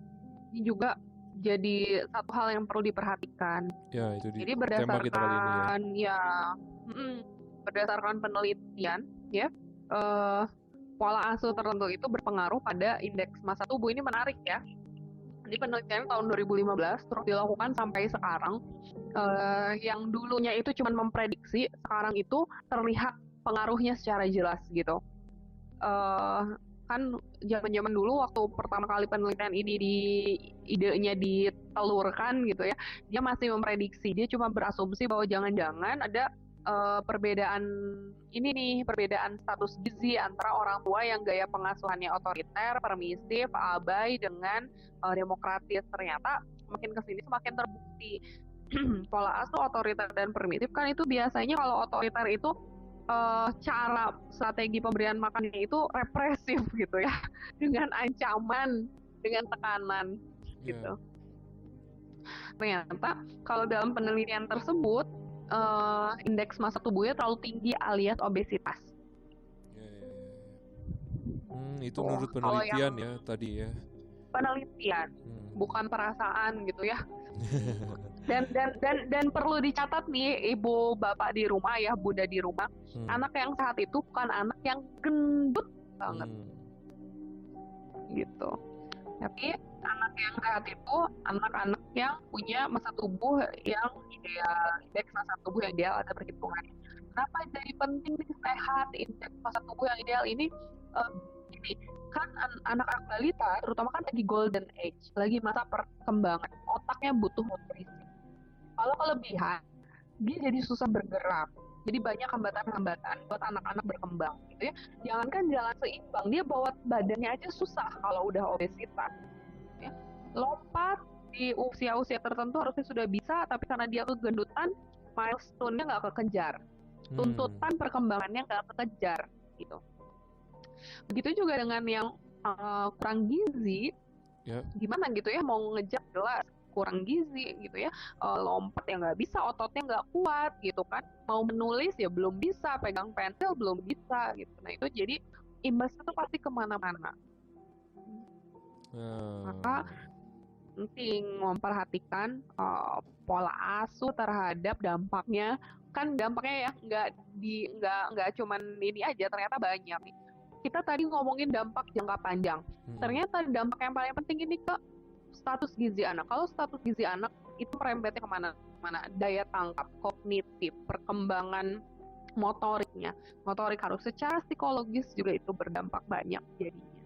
Ini juga jadi satu hal yang perlu diperhatikan. Ya, itu Jadi tema kita kali ini ya. Berdasarkan penelitian ya, pola asuh tertentu itu berpengaruh pada indeks massa tubuh. Ini menarik ya. Jadi penelitian tahun 2015 terus dilakukan sampai sekarang. Yang dulunya itu cuma memprediksi, sekarang itu terlihat pengaruhnya secara jelas gitu. Kan zaman-zaman dulu waktu pertama kali penelitian ini idenya ditelurkan gitu ya, dia masih memprediksi, dia cuma berasumsi bahwa jangan-jangan ada perbedaan status gizi antara orang tua yang gaya pengasuhannya otoriter, permisif, abai dengan demokratis. Ternyata makin kesini semakin terbukti pola asuh otoriter dan permisif kan itu biasanya kalau otoriter itu cara strategi pemberian makannya itu represif gitu ya, dengan ancaman, dengan tekanan gitu. Ternyata kalau dalam penelitian tersebut indeks massa tubuhnya terlalu tinggi alias obesitas. Itu menurut penelitian ya tadi ya. Penelitian, bukan perasaan gitu ya. Dan perlu dicatat nih ibu bapak di rumah ya, bunda di rumah, anak yang sehat itu bukan anak yang gendut banget gitu. Tapi anak yang sehat itu anak-anak yang punya massa tubuh yang ideal, indeks massa tubuh yang ideal, ada perhitungannya. Kenapa jadi penting nih sehat, indeks massa tubuh yang ideal ini? Ini kan anak-anak balita terutama kan lagi golden age, lagi masa perkembangan, otaknya butuh nutrisi. Kalau kelebihan, dia jadi susah bergerak. Jadi banyak hambatan-hambatan buat anak-anak berkembang gitu ya. Jangankan jalan seimbang, dia bawa badannya aja susah kalau udah obesitas. Ya. Lompat di usia-usia tertentu harusnya sudah bisa, tapi karena dia kegendutan, milestone-nya nggak kekejar. Tuntutan perkembangannya nggak kekejar gitu. Begitu juga dengan yang kurang gizi, gimana gitu ya, mau ngejar jelas kurang gizi gitu ya, lompat ya nggak bisa, ototnya nggak kuat gitu kan, mau menulis ya belum bisa, pegang pensil belum bisa gitu. Nah itu jadi imbasnya tuh pasti kemana-mana. Maka penting memperhatikan pola asuh terhadap dampaknya. Kan dampaknya ya nggak cuman ini aja, ternyata banyak nih. Kita tadi ngomongin dampak jangka panjang, ternyata dampak yang paling penting ini ke status gizi anak. Kalau status gizi anak itu merembetnya kemana-mana, daya tangkap, kognitif, perkembangan motoriknya, motorik harus, secara psikologis juga itu berdampak banyak jadinya.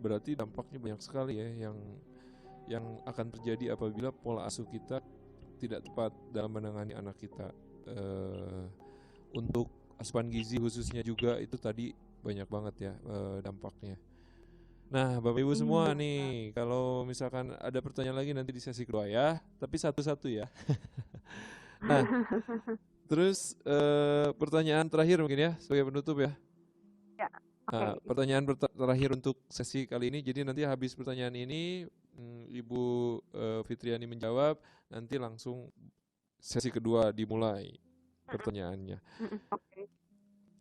Berarti dampaknya banyak sekali ya yang akan terjadi apabila pola asuh kita tidak tepat dalam menangani anak kita. Untuk asupan gizi khususnya juga itu tadi banyak banget ya dampaknya. Nah, Bapak Ibu semua nih, kalau misalkan ada pertanyaan lagi nanti di sesi kedua ya, tapi satu-satu ya. Nah, terus pertanyaan terakhir mungkin ya sebagai penutup ya. Nah, pertanyaan terakhir untuk sesi kali ini. Jadi nanti habis pertanyaan ini Ibu Fitriani menjawab, nanti langsung sesi kedua dimulai pertanyaannya.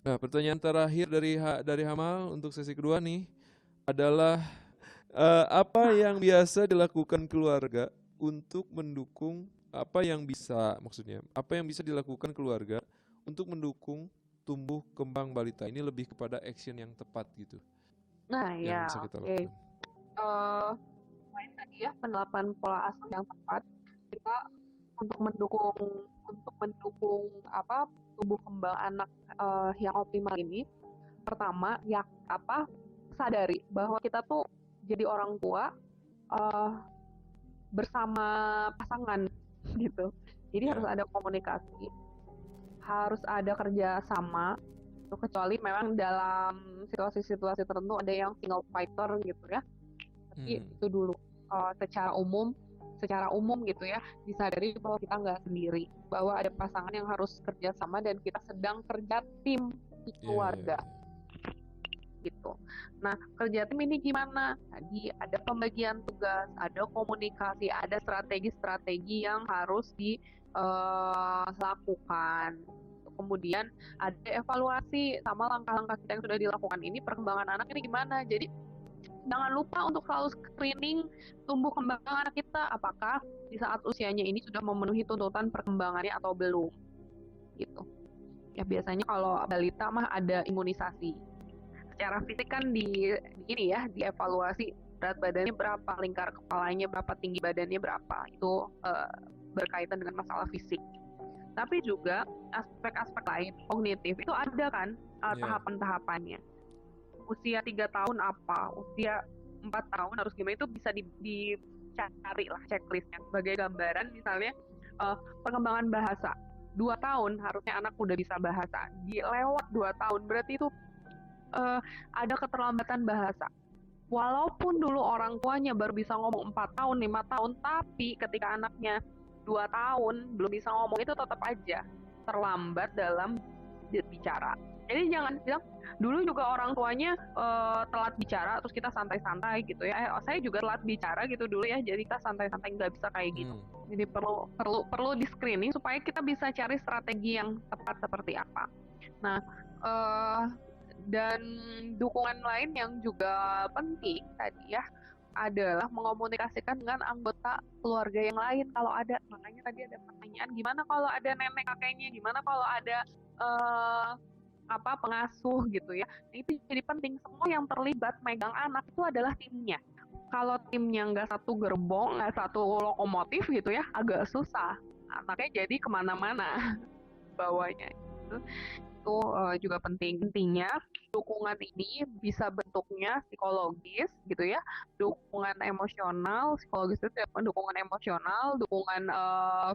Nah, pertanyaan terakhir dari Hamal untuk sesi kedua nih adalah apa yang biasa dilakukan keluarga untuk mendukung apa yang bisa dilakukan keluarga untuk mendukung tumbuh kembang balita ini lebih kepada action yang tepat gitu. Nah ya, oke. Selain tadi ya penerapan pola asuh yang tepat, kita untuk mendukung tumbuh kembang anak yang optimal ini, pertama sadari bahwa kita tuh jadi orang tua bersama pasangan gitu. Jadi harus ada komunikasi, harus ada kerja sama. Kecuali memang dalam situasi-situasi tertentu ada yang single fighter gitu ya. Tapi itu dulu secara umum gitu ya, disadari bahwa kita nggak sendiri, bahwa ada pasangan yang harus kerja sama dan kita sedang kerja tim di keluarga. Gitu. Nah, kerja tim ini gimana? Tadi ada pembagian tugas, ada komunikasi, ada strategi-strategi yang harus dilakukan. kemudian ada evaluasi sama langkah-langkah kita yang sudah dilakukan ini, perkembangan anak ini gimana. Jadi jangan lupa untuk selalu screening tumbuh kembang anak kita, apakah di saat usianya ini sudah memenuhi tuntutan perkembangannya atau belum, gitu. Ya biasanya kalau balita mah ada imunisasi. Secara fisik kan ini ya, dievaluasi berat badannya berapa, lingkar kepalanya berapa, tinggi badannya berapa, itu berkaitan dengan masalah fisik. Tapi juga aspek-aspek lain, kognitif, itu ada kan tahapan-tahapannya. Usia 3 tahun apa, usia 4 tahun harus gimana, itu bisa dicari lah checklistnya. Sebagai gambaran misalnya perkembangan bahasa, 2 tahun harusnya anak udah bisa bahasa, lewat 2 tahun berarti itu ada keterlambatan bahasa. Walaupun dulu orang tuanya baru bisa ngomong 4 tahun, 5 tahun, tapi ketika anaknya 2 tahun belum bisa ngomong, itu tetap aja terlambat dalam bicara. Jadi jangan bilang dulu juga orang tuanya telat bicara terus kita santai-santai gitu ya. Saya juga telat bicara gitu dulu ya, jadi kita santai-santai, nggak bisa kayak gitu. Jadi perlu di screening supaya kita bisa cari strategi yang tepat seperti apa. Nah, dan dukungan lain yang juga penting tadi ya adalah mengomunikasikan dengan anggota keluarga yang lain kalau ada. Makanya tadi ada pertanyaan, gimana kalau ada nenek kakeknya, gimana kalau ada pengasuh gitu ya. Itu jadi penting, semua yang terlibat megang anak itu adalah timnya. Kalau timnya nggak satu gerbong, nggak satu lokomotif gitu ya, agak susah. Anaknya jadi kemana-mana bawanya. Itu juga penting. Intinya dukungan ini bisa bentuknya psikologis gitu ya, dukungan emosional, psikologis itu dukungan emosional, dukungan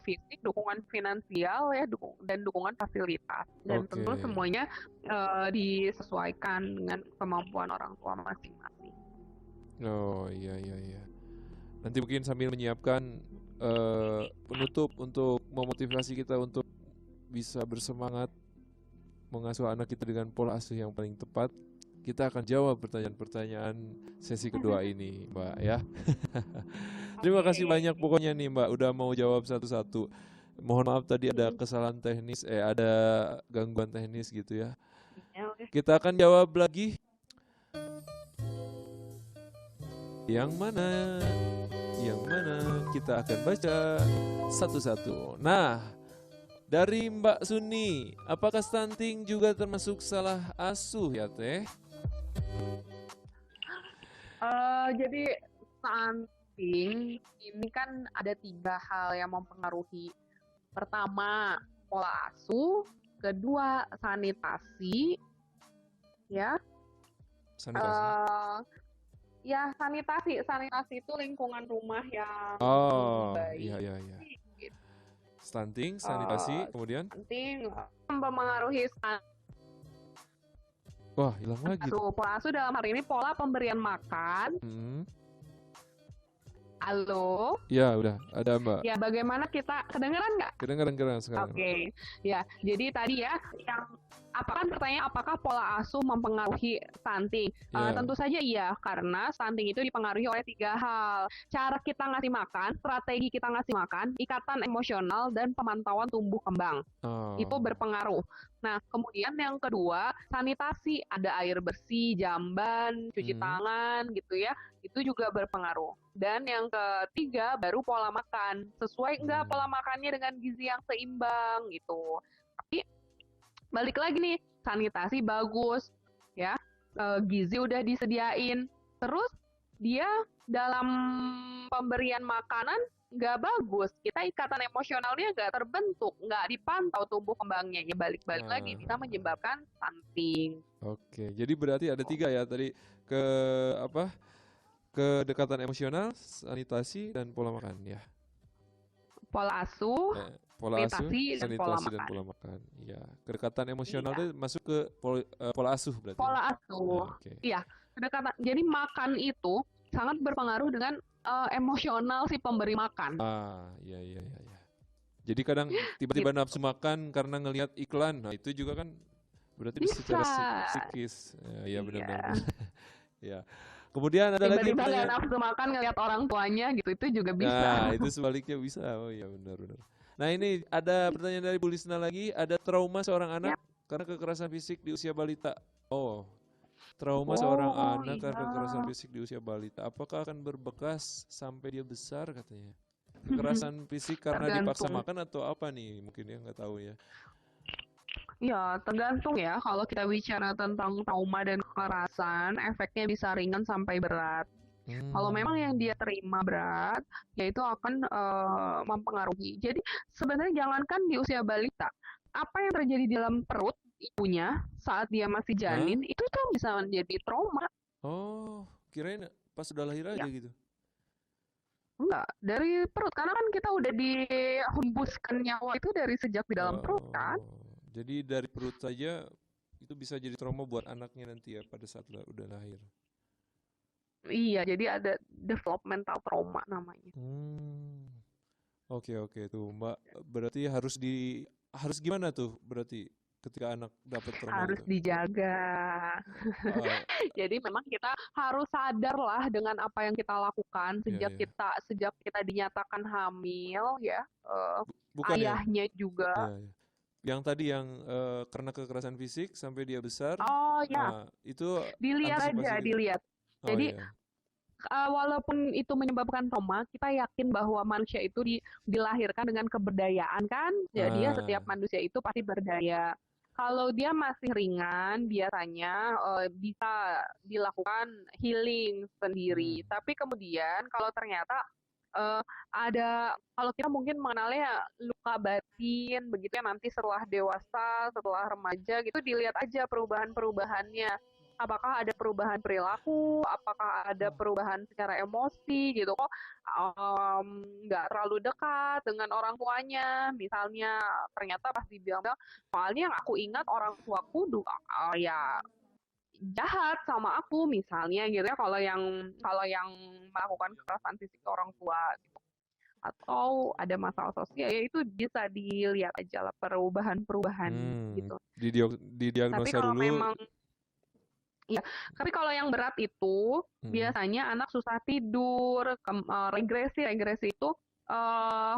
fisik, dukungan finansial ya, dan dukungan fasilitas. Dan tentu semuanya disesuaikan dengan kemampuan orang tua masing-masing. Oh iya. Nanti mungkin sambil menyiapkan penutup untuk memotivasi kita untuk bisa bersemangat mengasuh anak kita dengan pola asuh yang paling tepat, kita akan jawab pertanyaan-pertanyaan sesi kedua ini, Mbak ya. Terima kasih banyak pokoknya nih Mbak, udah mau jawab satu-satu. Mohon maaf tadi ada kesalahan teknis, ada gangguan teknis gitu ya. Kita akan jawab lagi. Yang mana kita akan baca satu-satu. Nah, dari Mbak Suni, apakah stunting juga termasuk salah asuh ya Teh? Jadi stunting ini kan ada 3 hal yang mempengaruhi. Pertama, pola asuh. Kedua, sanitasi. Ya. Sanitasi. Ya, sanitasi itu lingkungan rumah yang baik. Iya. Stunting, sanitasi, kemudian? Stunting mempengaruhi Wah, hilang lagi. Pola asuh dalam hari ini pola pemberian makan. Halo? Ya, udah, ada Mbak. Ya, bagaimana kita, kedengeran nggak? Kedengeran sekarang. Oke. Ya, jadi tadi ya, yang pertanyaan apakah pola asuh mempengaruhi stunting? Tentu saja iya, karena stunting itu dipengaruhi oleh 3 hal. Cara kita ngasih makan, strategi kita ngasih makan, ikatan emosional, dan pemantauan tumbuh kembang. Itu berpengaruh. Nah, kemudian yang kedua, sanitasi, ada air bersih, jamban, cuci tangan gitu ya, itu juga berpengaruh. Dan yang ketiga, baru pola makan. Sesuai nggak pola makannya dengan gizi yang seimbang gitu. Tapi balik lagi nih, sanitasi bagus ya, gizi udah disediain, terus dia dalam pemberian makanan nggak bagus, kita ikatan emosionalnya nggak terbentuk, nggak dipantau tumbuh kembangnya, ya balik-balik lagi bisa menyebabkan stunting. Oke, jadi berarti ada 3 ya tadi, kedekatan emosional, sanitasi, dan pola makan ya. Pola asuh, sanitasi, dan pola makan. Ya, kedekatan emosional itu masuk ke pola asuh berarti. Pola asuh. Iya, kedekatan. Jadi makan itu sangat berpengaruh dengan emosional si pemberi makan. Iya. Jadi kadang tiba-tiba nafsu makan karena ngelihat iklan. Nah, itu juga kan berarti secara psikis. Ya benar-benar. Ya. Kemudian ada lagi tiba-tiba nggak nafsu makan ngelihat orang tuanya gitu, itu juga bisa. Nah, itu sebaliknya bisa. Oh iya benar. Nah ini ada pertanyaan dari Bu Lisna lagi, ada trauma seorang anak Ya. karena kekerasan fisik di usia balita. Oh, trauma seorang Oh anak karena iya. kekerasan fisik di usia balita. Apakah akan berbekas sampai dia besar katanya? Kekerasan fisik karena dipaksa Tergantung. makan atau apa nih? Mungkin ya nggak tahu ya. Ya, tergantung ya. Kalau kita bicara tentang trauma dan kekerasan, efeknya bisa ringan sampai berat. Kalau memang yang Hmm. dia terima berat, ya itu akan mempengaruhi. Jadi sebenarnya jangankan di usia balita, apa yang terjadi di dalam perut ibunya saat dia masih Hah? janin itu tuh bisa menjadi trauma. Oh, kirain pas sudah lahir aja Ya, gitu. enggak, dari perut. Karena kan kita udah dihembuskan nyawa itu dari sejak di dalam perut kan. Oh, jadi dari perut saja itu bisa jadi trauma buat anaknya nanti ya pada saat udah lahir. Iya, jadi ada developmental trauma namanya. Hmm. Oke oke tuh Mbak, berarti harus gimana tuh berarti ketika anak dapat trauma Harus gitu? dijaga. Eh, Jadi memang kita harus sadar lah dengan apa yang kita lakukan ya ya, sejak kita dinyatakan hamil ya, bukan yang ayahnya juga. ya ya. Yang tadi yang karena kekerasan fisik sampai dia besar, Oh ya, itu dilihat antisipasi aja, gitu. dilihat. Oh Jadi ya. walaupun itu menyebabkan trauma, kita yakin bahwa manusia itu dilahirkan dengan keberdayaan kan. Jadi ya Ah, setiap manusia itu pasti berdaya. Kalau dia masih ringan, biasanya bisa dilakukan healing hmm, sendiri. Tapi kemudian kalau ternyata ada, kalau kita mungkin mengenalnya luka batin, begitu ya nanti setelah dewasa, setelah remaja gitu, dilihat aja perubahan-perubahannya. Apakah ada perubahan perilaku, apakah ada perubahan secara emosi gitu kok, nggak terlalu dekat dengan orang tuanya. Misalnya ternyata pas dibilang, soalnya yang aku ingat orang tuaku ya jahat sama aku misalnya gitu ya, kalau yang melakukan kekerasan fisik ke orang tua gitu. Atau ada masalah sosial ya itu bisa dilihat aja lah perubahan-perubahannya gitu. Tapi didiagnosa kalau dulu. memang ya, tapi kalau yang berat itu Hmm. biasanya anak susah tidur, regresi, regresi itu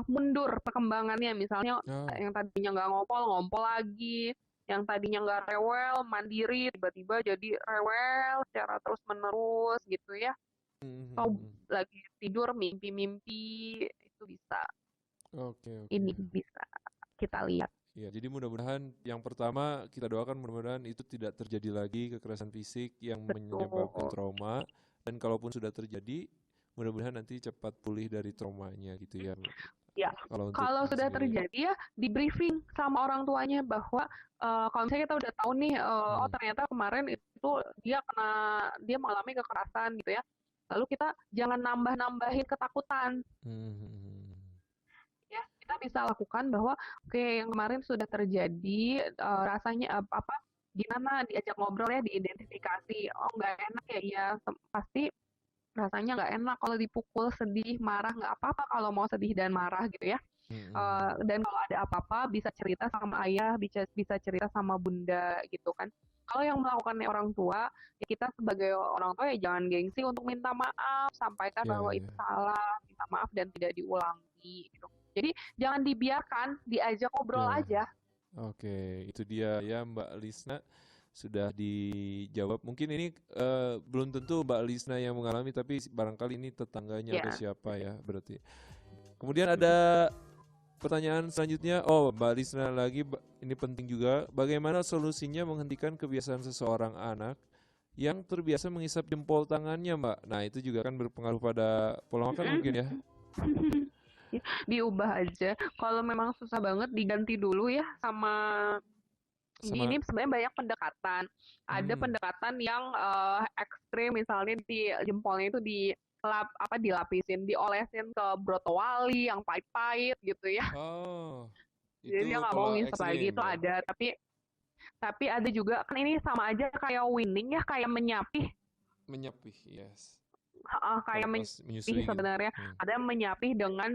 mundur perkembangannya. Misalnya Oh. yang tadinya nggak ngompol, ngompol lagi. Yang tadinya nggak rewel, mandiri, tiba-tiba jadi rewel secara terus-menerus gitu ya. Atau Hmm. lagi tidur mimpi-mimpi itu bisa. Oke oke. Ini bisa kita lihat. Ya, jadi mudah-mudahan yang pertama kita doakan mudah-mudahan itu tidak terjadi lagi kekerasan fisik yang menyebabkan Betul. trauma, dan kalaupun sudah terjadi mudah-mudahan nanti cepat pulih dari traumanya gitu ya. Ya, Kalau untuk kalau anak sudah sendiri ya. terjadi ya di briefing sama orang tuanya bahwa kalau misalnya kita udah tahu nih, oh Hmm. ternyata kemarin itu dia mengalami kekerasan gitu ya. Lalu kita jangan nambah-nambahin ketakutan. Hmm. Ya, kita bisa lakukan bahwa oke yang kemarin sudah terjadi, rasanya apa gimana diajak ngobrol ya, diidentifikasi. Oh nggak enak ya, iya pasti rasanya nggak enak kalau dipukul, sedih, marah, nggak apa-apa kalau mau sedih dan marah gitu ya. Hmm. Dan kalau ada apa-apa bisa cerita sama ayah, bisa bisa cerita sama bunda gitu kan. Kalau yang melakukannya orang tua, ya kita sebagai orang tua ya jangan gengsi untuk minta maaf, sampaikan Ya bahwa itu ya. salah, minta maaf dan tidak diulangi gitu. Jadi jangan dibiarkan, diajak ngobrol Ya. aja. Oke, itu dia ya Mbak Lisna, sudah dijawab. Mungkin ini belum tentu Mbak Lisna yang mengalami, tapi barangkali ini tetangganya atau Ya. siapa ya berarti. Kemudian ada pertanyaan selanjutnya, oh Mbak Lisna lagi, ini penting juga. Bagaimana solusinya menghentikan kebiasaan seseorang anak yang terbiasa mengisap jempol tangannya Mbak? Nah itu juga kan berpengaruh pada pola makan mungkin ya. Diubah aja. Kalau memang susah banget diganti dulu ya sama ini Sama, sebenarnya banyak pendekatan. Ada hmm, pendekatan yang ekstrim, misalnya di jempolnya itu dilapisin, diolesin ke broto wali yang pahit-pahit gitu ya. oh Jadi itu dia nggak mau pola ngisep lagi ekstrim itu ya. ada. Tapi ada juga kan ini sama aja kayak winning ya, kayak menyapih. Menyapih, yes. Kayak Kalau pas menyapih menyusui gitu. sebenarnya. Hmm. Ada menyapih dengan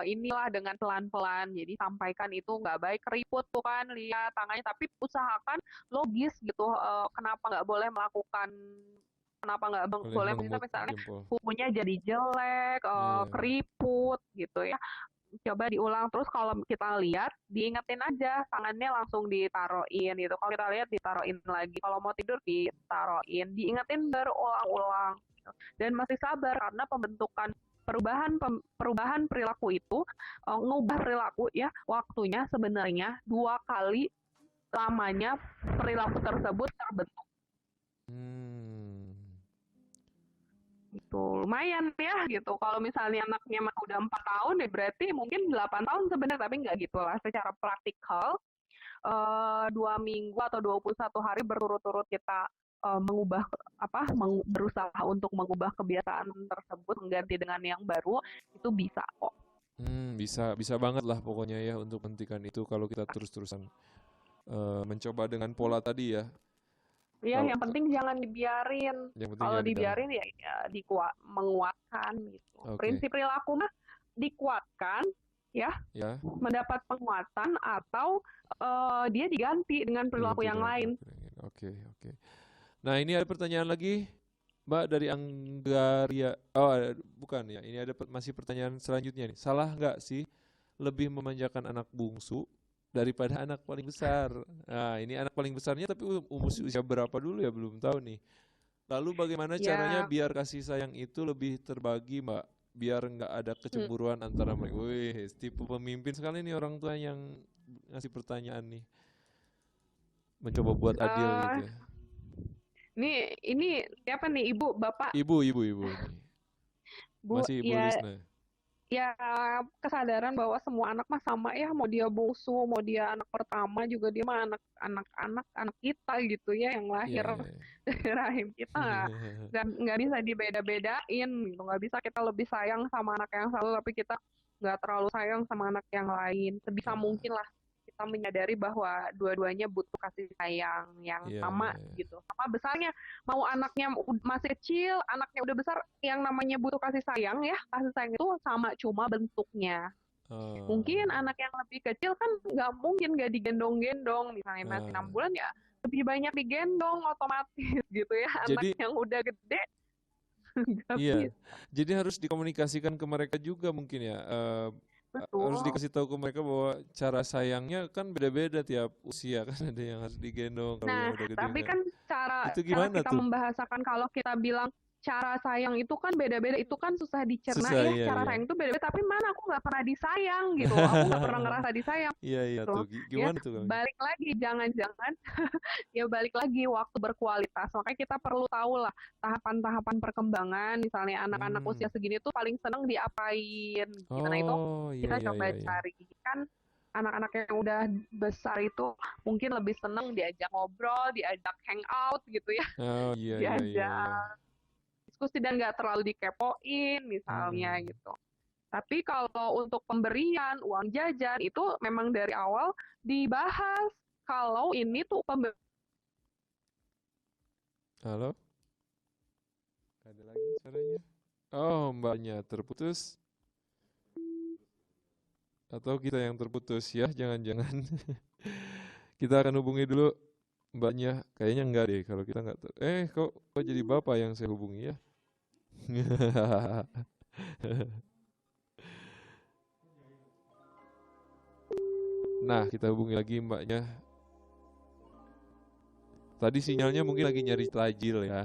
inilah dengan pelan-pelan. Jadi sampaikan itu nggak baik, keriput tuh kan lihat tangannya, tapi usahakan logis gitu. Kenapa nggak boleh melakukan, kenapa nggak Boleh boleh mengemut misalnya jempol. kukunya jadi jelek, Iya. keriput gitu ya. Coba diulang terus kalau kita lihat diingetin aja tangannya langsung ditaruhin gitu. Kalau kita lihat ditaruhin lagi. Kalau mau tidur ditaruhin, diingetin berulang-ulang gitu. Dan masih sabar karena pembentukan perubahan perilaku itu ngubah perilaku ya waktunya sebenarnya 2 kali lamanya perilaku tersebut terbentuk. Hmm. Gitu. Lumayan ya gitu. Kalau misalnya anaknya mah udah 4 tahun ya berarti mungkin 8 tahun sebenarnya, tapi nggak gitu lah. Secara praktikal 2 minggu atau 21 hari berturut-turut kita mengubah berusaha untuk mengubah kebiasaan tersebut mengganti dengan yang baru itu bisa kok. Bisa bisa banget lah pokoknya ya untuk hentikan itu kalau kita terus-terusan mencoba dengan pola tadi ya. Ya, Kalau yang penting jangan dibiarin. yang penting Kalau jangan dibiarin. dibiarin ya menguatkan gitu. Oke, Prinsip perilaku mah dikuatkan ya, ya. mendapat penguatan atau dia diganti dengan perilaku Diganti yang dengan lain. perilaku yang lain. Oke, oke. Nah, ini ada pertanyaan lagi, Mbak dari Anggaria. Oh, bukan ya. Ini ada masih pertanyaan selanjutnya nih. Salah nggak sih lebih memanjakan anak bungsu daripada anak paling besar? Nah, ini anak paling besarnya tapi usia berapa dulu ya belum tahu nih. Lalu bagaimana caranya Ya, biar kasih sayang itu lebih terbagi, Mbak? Biar nggak ada mm, kecemburuan antara mereka. Wih, tipe pemimpin sekali nih orang tua yang ngasih pertanyaan nih. Mencoba buat adil gitu eh, ya. ini siapa nih, Ibu, Bapak, Ibu ini. Bu? Masih Ibu Ya, Lisna. ya kesadaran bahwa semua anak mah sama ya, mau dia bungsu, mau dia anak pertama juga dia mah anak kita gitu ya yang Iya, lahir iya, dari rahim kita iya. nggak bisa dibeda-bedain gitu, nggak bisa kita lebih sayang sama anak yang satu tapi kita nggak terlalu sayang sama anak yang lain. Sebisa Ah, mungkin lah kita menyadari bahwa dua-duanya butuh kasih sayang yang iya, sama iya, iya. gitu, sama besarnya. Mau anaknya masih kecil, anaknya udah besar, yang namanya butuh kasih sayang ya, kasih sayang itu sama, cuma bentuknya. Mungkin Ah, anak yang lebih kecil kan nggak mungkin nggak digendong-gendong, misalnya masih 6 bulan ya lebih banyak digendong otomatis gitu ya. Anak jadi yang udah gede nggak iya, bisa. jadi harus dikomunikasikan ke mereka juga mungkin ya. Harus Betul. dikasih tahu ke mereka bahwa cara sayangnya kan beda-beda tiap usia kan ada yang harus digendong kalau yang Nah, udah gede tapi enggak. kan cara Itu cara gimana kita tuh? membahasakan kalau kita bilang cara sayang itu kan beda-beda, itu kan susah dicerna Susah ya. iya Cara iya. sayang itu beda-beda, tapi mana aku nggak pernah disayang gitu. Aku nggak pernah ngerasa disayang Iya iya gitu. tuh. Ya, Gimana tuh kalau gitu? balik lagi jangan-jangan ya balik lagi waktu berkualitas. Makanya kita perlu tahu lah tahapan-tahapan perkembangan. Misalnya anak-anak usia Hmm. segini tuh paling seneng diapain gitu. Nah, itu Oh, iya kita iya coba iya iya. cari kan. Anak-anak yang udah besar itu mungkin lebih seneng diajak ngobrol, diajak hangout gitu ya, Oh, iya iya iya diajak iya. diskusi dan nggak terlalu dikepoin misalnya Hmm. gitu. Tapi kalau untuk pemberian uang jajan itu memang dari awal dibahas kalau ini tuh Halo? Ada lagi suaranya? Oh, mbaknya terputus atau kita yang terputus ya? Jangan-jangan kita akan hubungi dulu mbaknya. Kayaknya enggak deh kalau kita enggak. Kok jadi bapak yang saya hubungi ya? Nah, kita hubungi lagi mbaknya. Tadi sinyalnya mungkin lagi nyari tajil ya.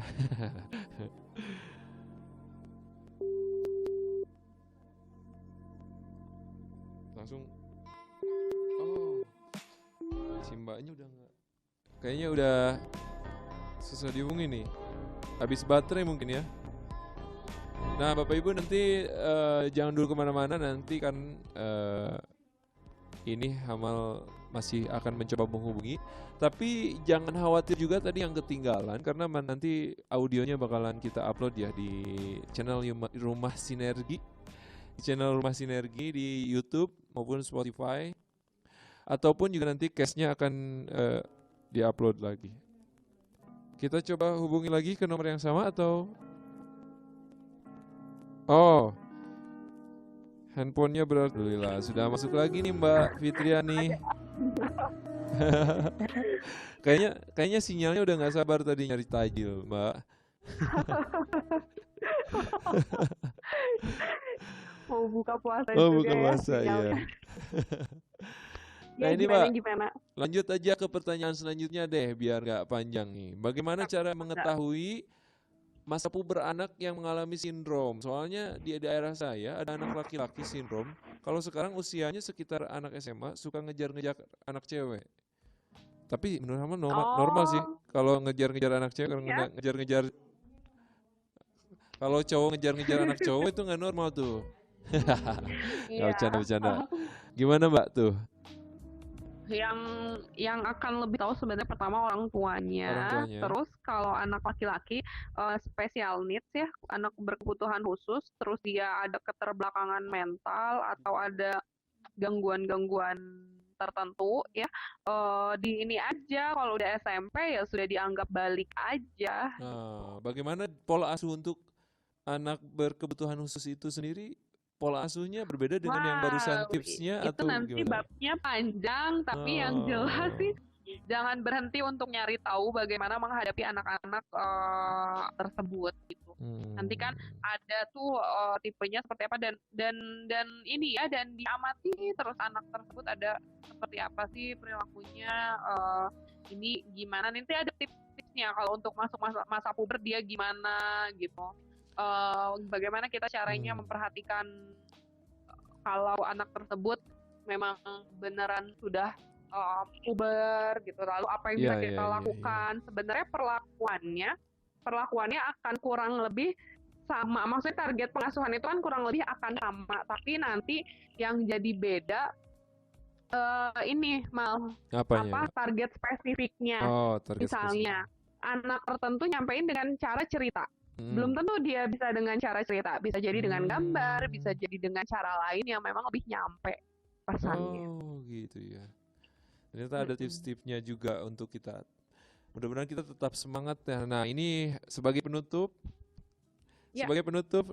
Langsung. Oh, si mbaknya udah enggak. Kayaknya udah susah dihubungi nih. Habis baterai mungkin ya. Nah, Bapak Ibu nanti jangan dulu kemana-mana, nanti kan ini Hamal masih akan mencoba menghubungi. Tapi jangan khawatir juga tadi yang ketinggalan, karena nanti audionya bakalan kita upload ya di channel Rumah Sinergi, di channel Rumah Sinergi di YouTube maupun Spotify, ataupun juga nanti case-nya akan diupload lagi. Kita coba hubungi lagi ke nomor yang sama atau... Oh, handphonenya alhamdulillah sudah masuk lagi nih Mbak Fitriani. kayaknya sinyalnya udah nggak sabar tadi nyari tajil, Mbak. mau buka puasa Oh, juga buka ya, puasa sinyal. ya. Nah Ya ini gimana Mbak, gimana? lanjut aja ke pertanyaan selanjutnya deh, biar nggak panjang nih. Bagaimana cara Enggak. mengetahui masa puber anak yang mengalami sindrom? Soalnya di daerah saya ada anak laki-laki sindrom. Kalau sekarang usianya sekitar anak SMA suka ngejar-ngejar anak cewek. Tapi menurut Hama normal, normal sih Oh, kalau ngejar-ngejar anak cewek, kalau iya. ngejar-ngejar, kalau cowok ngejar-ngejar anak cowok itu nggak normal tuh. Nggak Iya. bercanda-bercanda. Gimana Mbak tuh Yang yang akan lebih tahu sebenarnya pertama orang orang tuanya. tuanya? Terus kalau anak laki-laki special needs ya, anak berkebutuhan khusus, terus dia ada keterbelakangan mental atau ada gangguan-gangguan tertentu ya, di ini aja kalau udah SMP ya sudah dianggap balik aja. Nah, bagaimana pola asuh untuk anak berkebutuhan khusus itu sendiri? Pola asuhnya berbeda dengan yang barusan Wow, tipsnya itu atau nanti gimana? babnya panjang, tapi yang jelas Oh, sih jangan berhenti untuk nyari tahu bagaimana menghadapi anak-anak tersebut gitu. Nanti kan hmm, ada tuh tipenya seperti apa dan ini ya dan diamati terus anak tersebut ada seperti apa sih perilakunya, ini gimana nanti ada tips-tipsnya kalau untuk masuk masa puber dia gimana gitu. Bagaimana kita caranya hmm. memperhatikan kalau anak tersebut memang beneran sudah puber gitu. Lalu apa yang Iya, bisa iya, kita iya, iya. lakukan? Sebenarnya perlakuannya akan kurang lebih sama. Maksudnya target pengasuhan itu kan kurang lebih akan sama, tapi nanti yang jadi beda ini mal Apanya? target spesifiknya. Oh, target spesifik. Misalnya anak tertentu nyampein dengan cara cerita. Hmm. Belum tentu dia bisa dengan cara cerita, bisa jadi dengan gambar, bisa Hmm. jadi dengan cara lain yang memang lebih nyampe pesannya. Oh, gitu ya. Ternyata ada Mm-mm. tips-tipsnya juga untuk kita. Mudah-mudahan kita tetap semangat ya. Nah, ini sebagai penutup, Ya,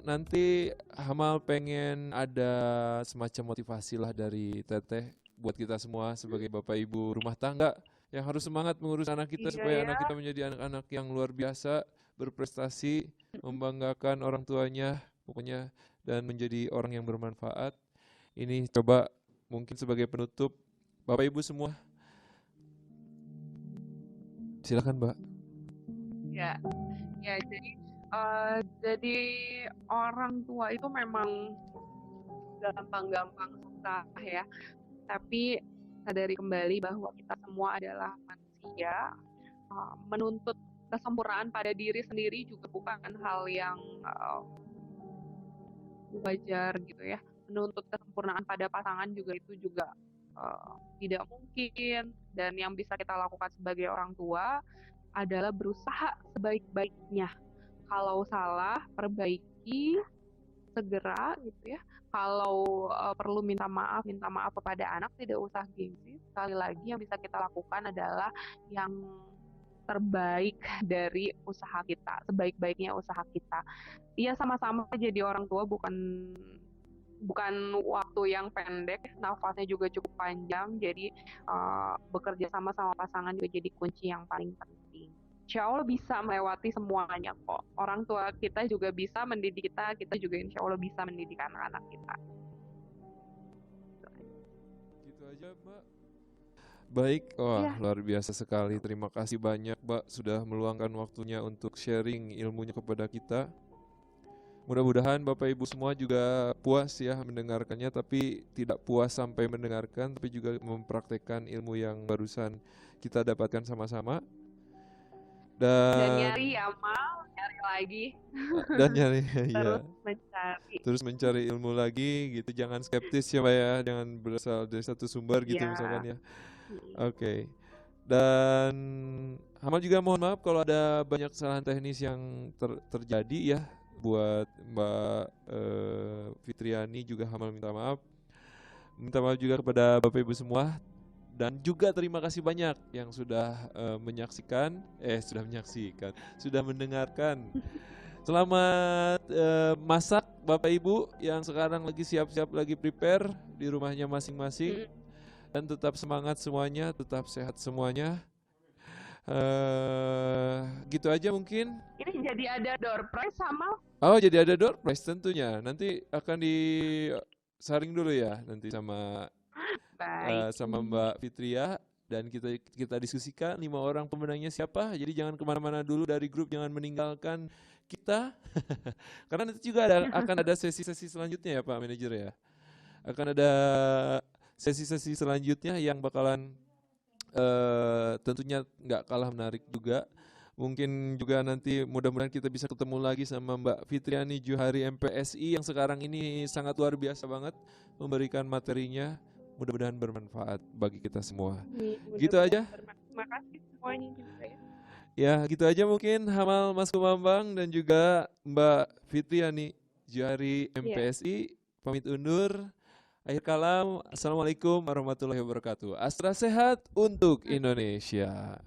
nanti Hamal pengen ada semacam motivasi lah dari Teteh buat kita semua sebagai Bapak Ibu rumah tangga yang harus semangat mengurus anak kita iya supaya ya. anak kita menjadi anak-anak yang luar biasa, berprestasi, membanggakan orang tuanya, pokoknya dan menjadi orang yang bermanfaat. Ini coba mungkin sebagai penutup Bapak Ibu semua, silakan Mbak. Ya, ya. Jadi orang tua itu memang gampang-gampang susah ya. Tapi sadari kembali bahwa kita semua adalah manusia. Menuntut kesempurnaan pada diri sendiri juga bukan hal yang wajar gitu ya. Menuntut kesempurnaan pada pasangan juga itu juga tidak mungkin. Dan yang bisa kita lakukan sebagai orang tua adalah berusaha sebaik-baiknya. Kalau salah, perbaiki segera gitu ya. Kalau perlu minta maaf kepada anak, tidak usah gengsi. Sekali lagi yang bisa kita lakukan adalah yang terbaik dari usaha kita, sebaik-baiknya usaha kita. Iya, sama-sama jadi orang tua bukan bukan waktu yang pendek, nafasnya juga cukup panjang, jadi bekerja sama sama pasangan juga jadi kunci yang paling penting. Insya Allah bisa melewati semuanya kok. Orang tua kita juga bisa mendidik kita, kita juga insya Allah bisa mendidik anak-anak kita. Gitu aja Mbak. Baik, wah Iya, luar biasa sekali. Terima kasih banyak Mbak sudah meluangkan waktunya untuk sharing ilmunya kepada kita. Mudah-mudahan Bapak Ibu semua juga puas ya mendengarkannya, tapi tidak puas sampai mendengarkan, tapi juga mempraktekkan ilmu yang barusan kita dapatkan sama-sama. dan Dan nyari ya Mal, nyari lagi, dan nyari terus ya, mencari. terus mencari ilmu lagi gitu. Jangan skeptis ya Mbak ya, jangan berasal dari satu sumber gitu Ya, misalkan ya. Oke. Dan Hamal juga mohon maaf kalau ada banyak kesalahan teknis yang terjadi ya buat Mbak Fitriani juga Hamal minta maaf. Minta maaf juga kepada Bapak Ibu semua dan juga terima kasih banyak yang sudah sudah mendengarkan. Selamat masak Bapak Ibu yang sekarang lagi siap-siap lagi prepare di rumahnya masing-masing. Dan tetap semangat semuanya, tetap sehat semuanya. Gitu aja mungkin. ini jadi ada door prize sama Oh, jadi ada door prize tentunya. Nanti akan disaring dulu ya nanti Baik. sama Mbak Fitria dan kita kita diskusikan 5 orang pemenangnya siapa. Jadi jangan kemana-mana dulu dari grup, jangan meninggalkan kita. Karena nanti juga akan ada sesi-sesi selanjutnya ya Pak Manajer ya. Akan ada sesi-sesi selanjutnya yang bakalan tentunya nggak kalah menarik juga. Mungkin juga nanti mudah-mudahan kita bisa ketemu lagi sama Mbak Fitriani Johari MPSI yang sekarang ini sangat luar biasa banget memberikan materinya. Mudah-mudahan bermanfaat bagi kita semua. Gitu aja. Mudah-mudahan bermanfaat. Terima kasih semuanya juga ya. Ya, gitu aja mungkin Hamal Mas Kumambang dan juga Mbak Fitriani Johari Iya. MPSI pamit undur. Akhir kalam, Assalamualaikum warahmatullahi wabarakatuh. Astra sehat untuk Indonesia.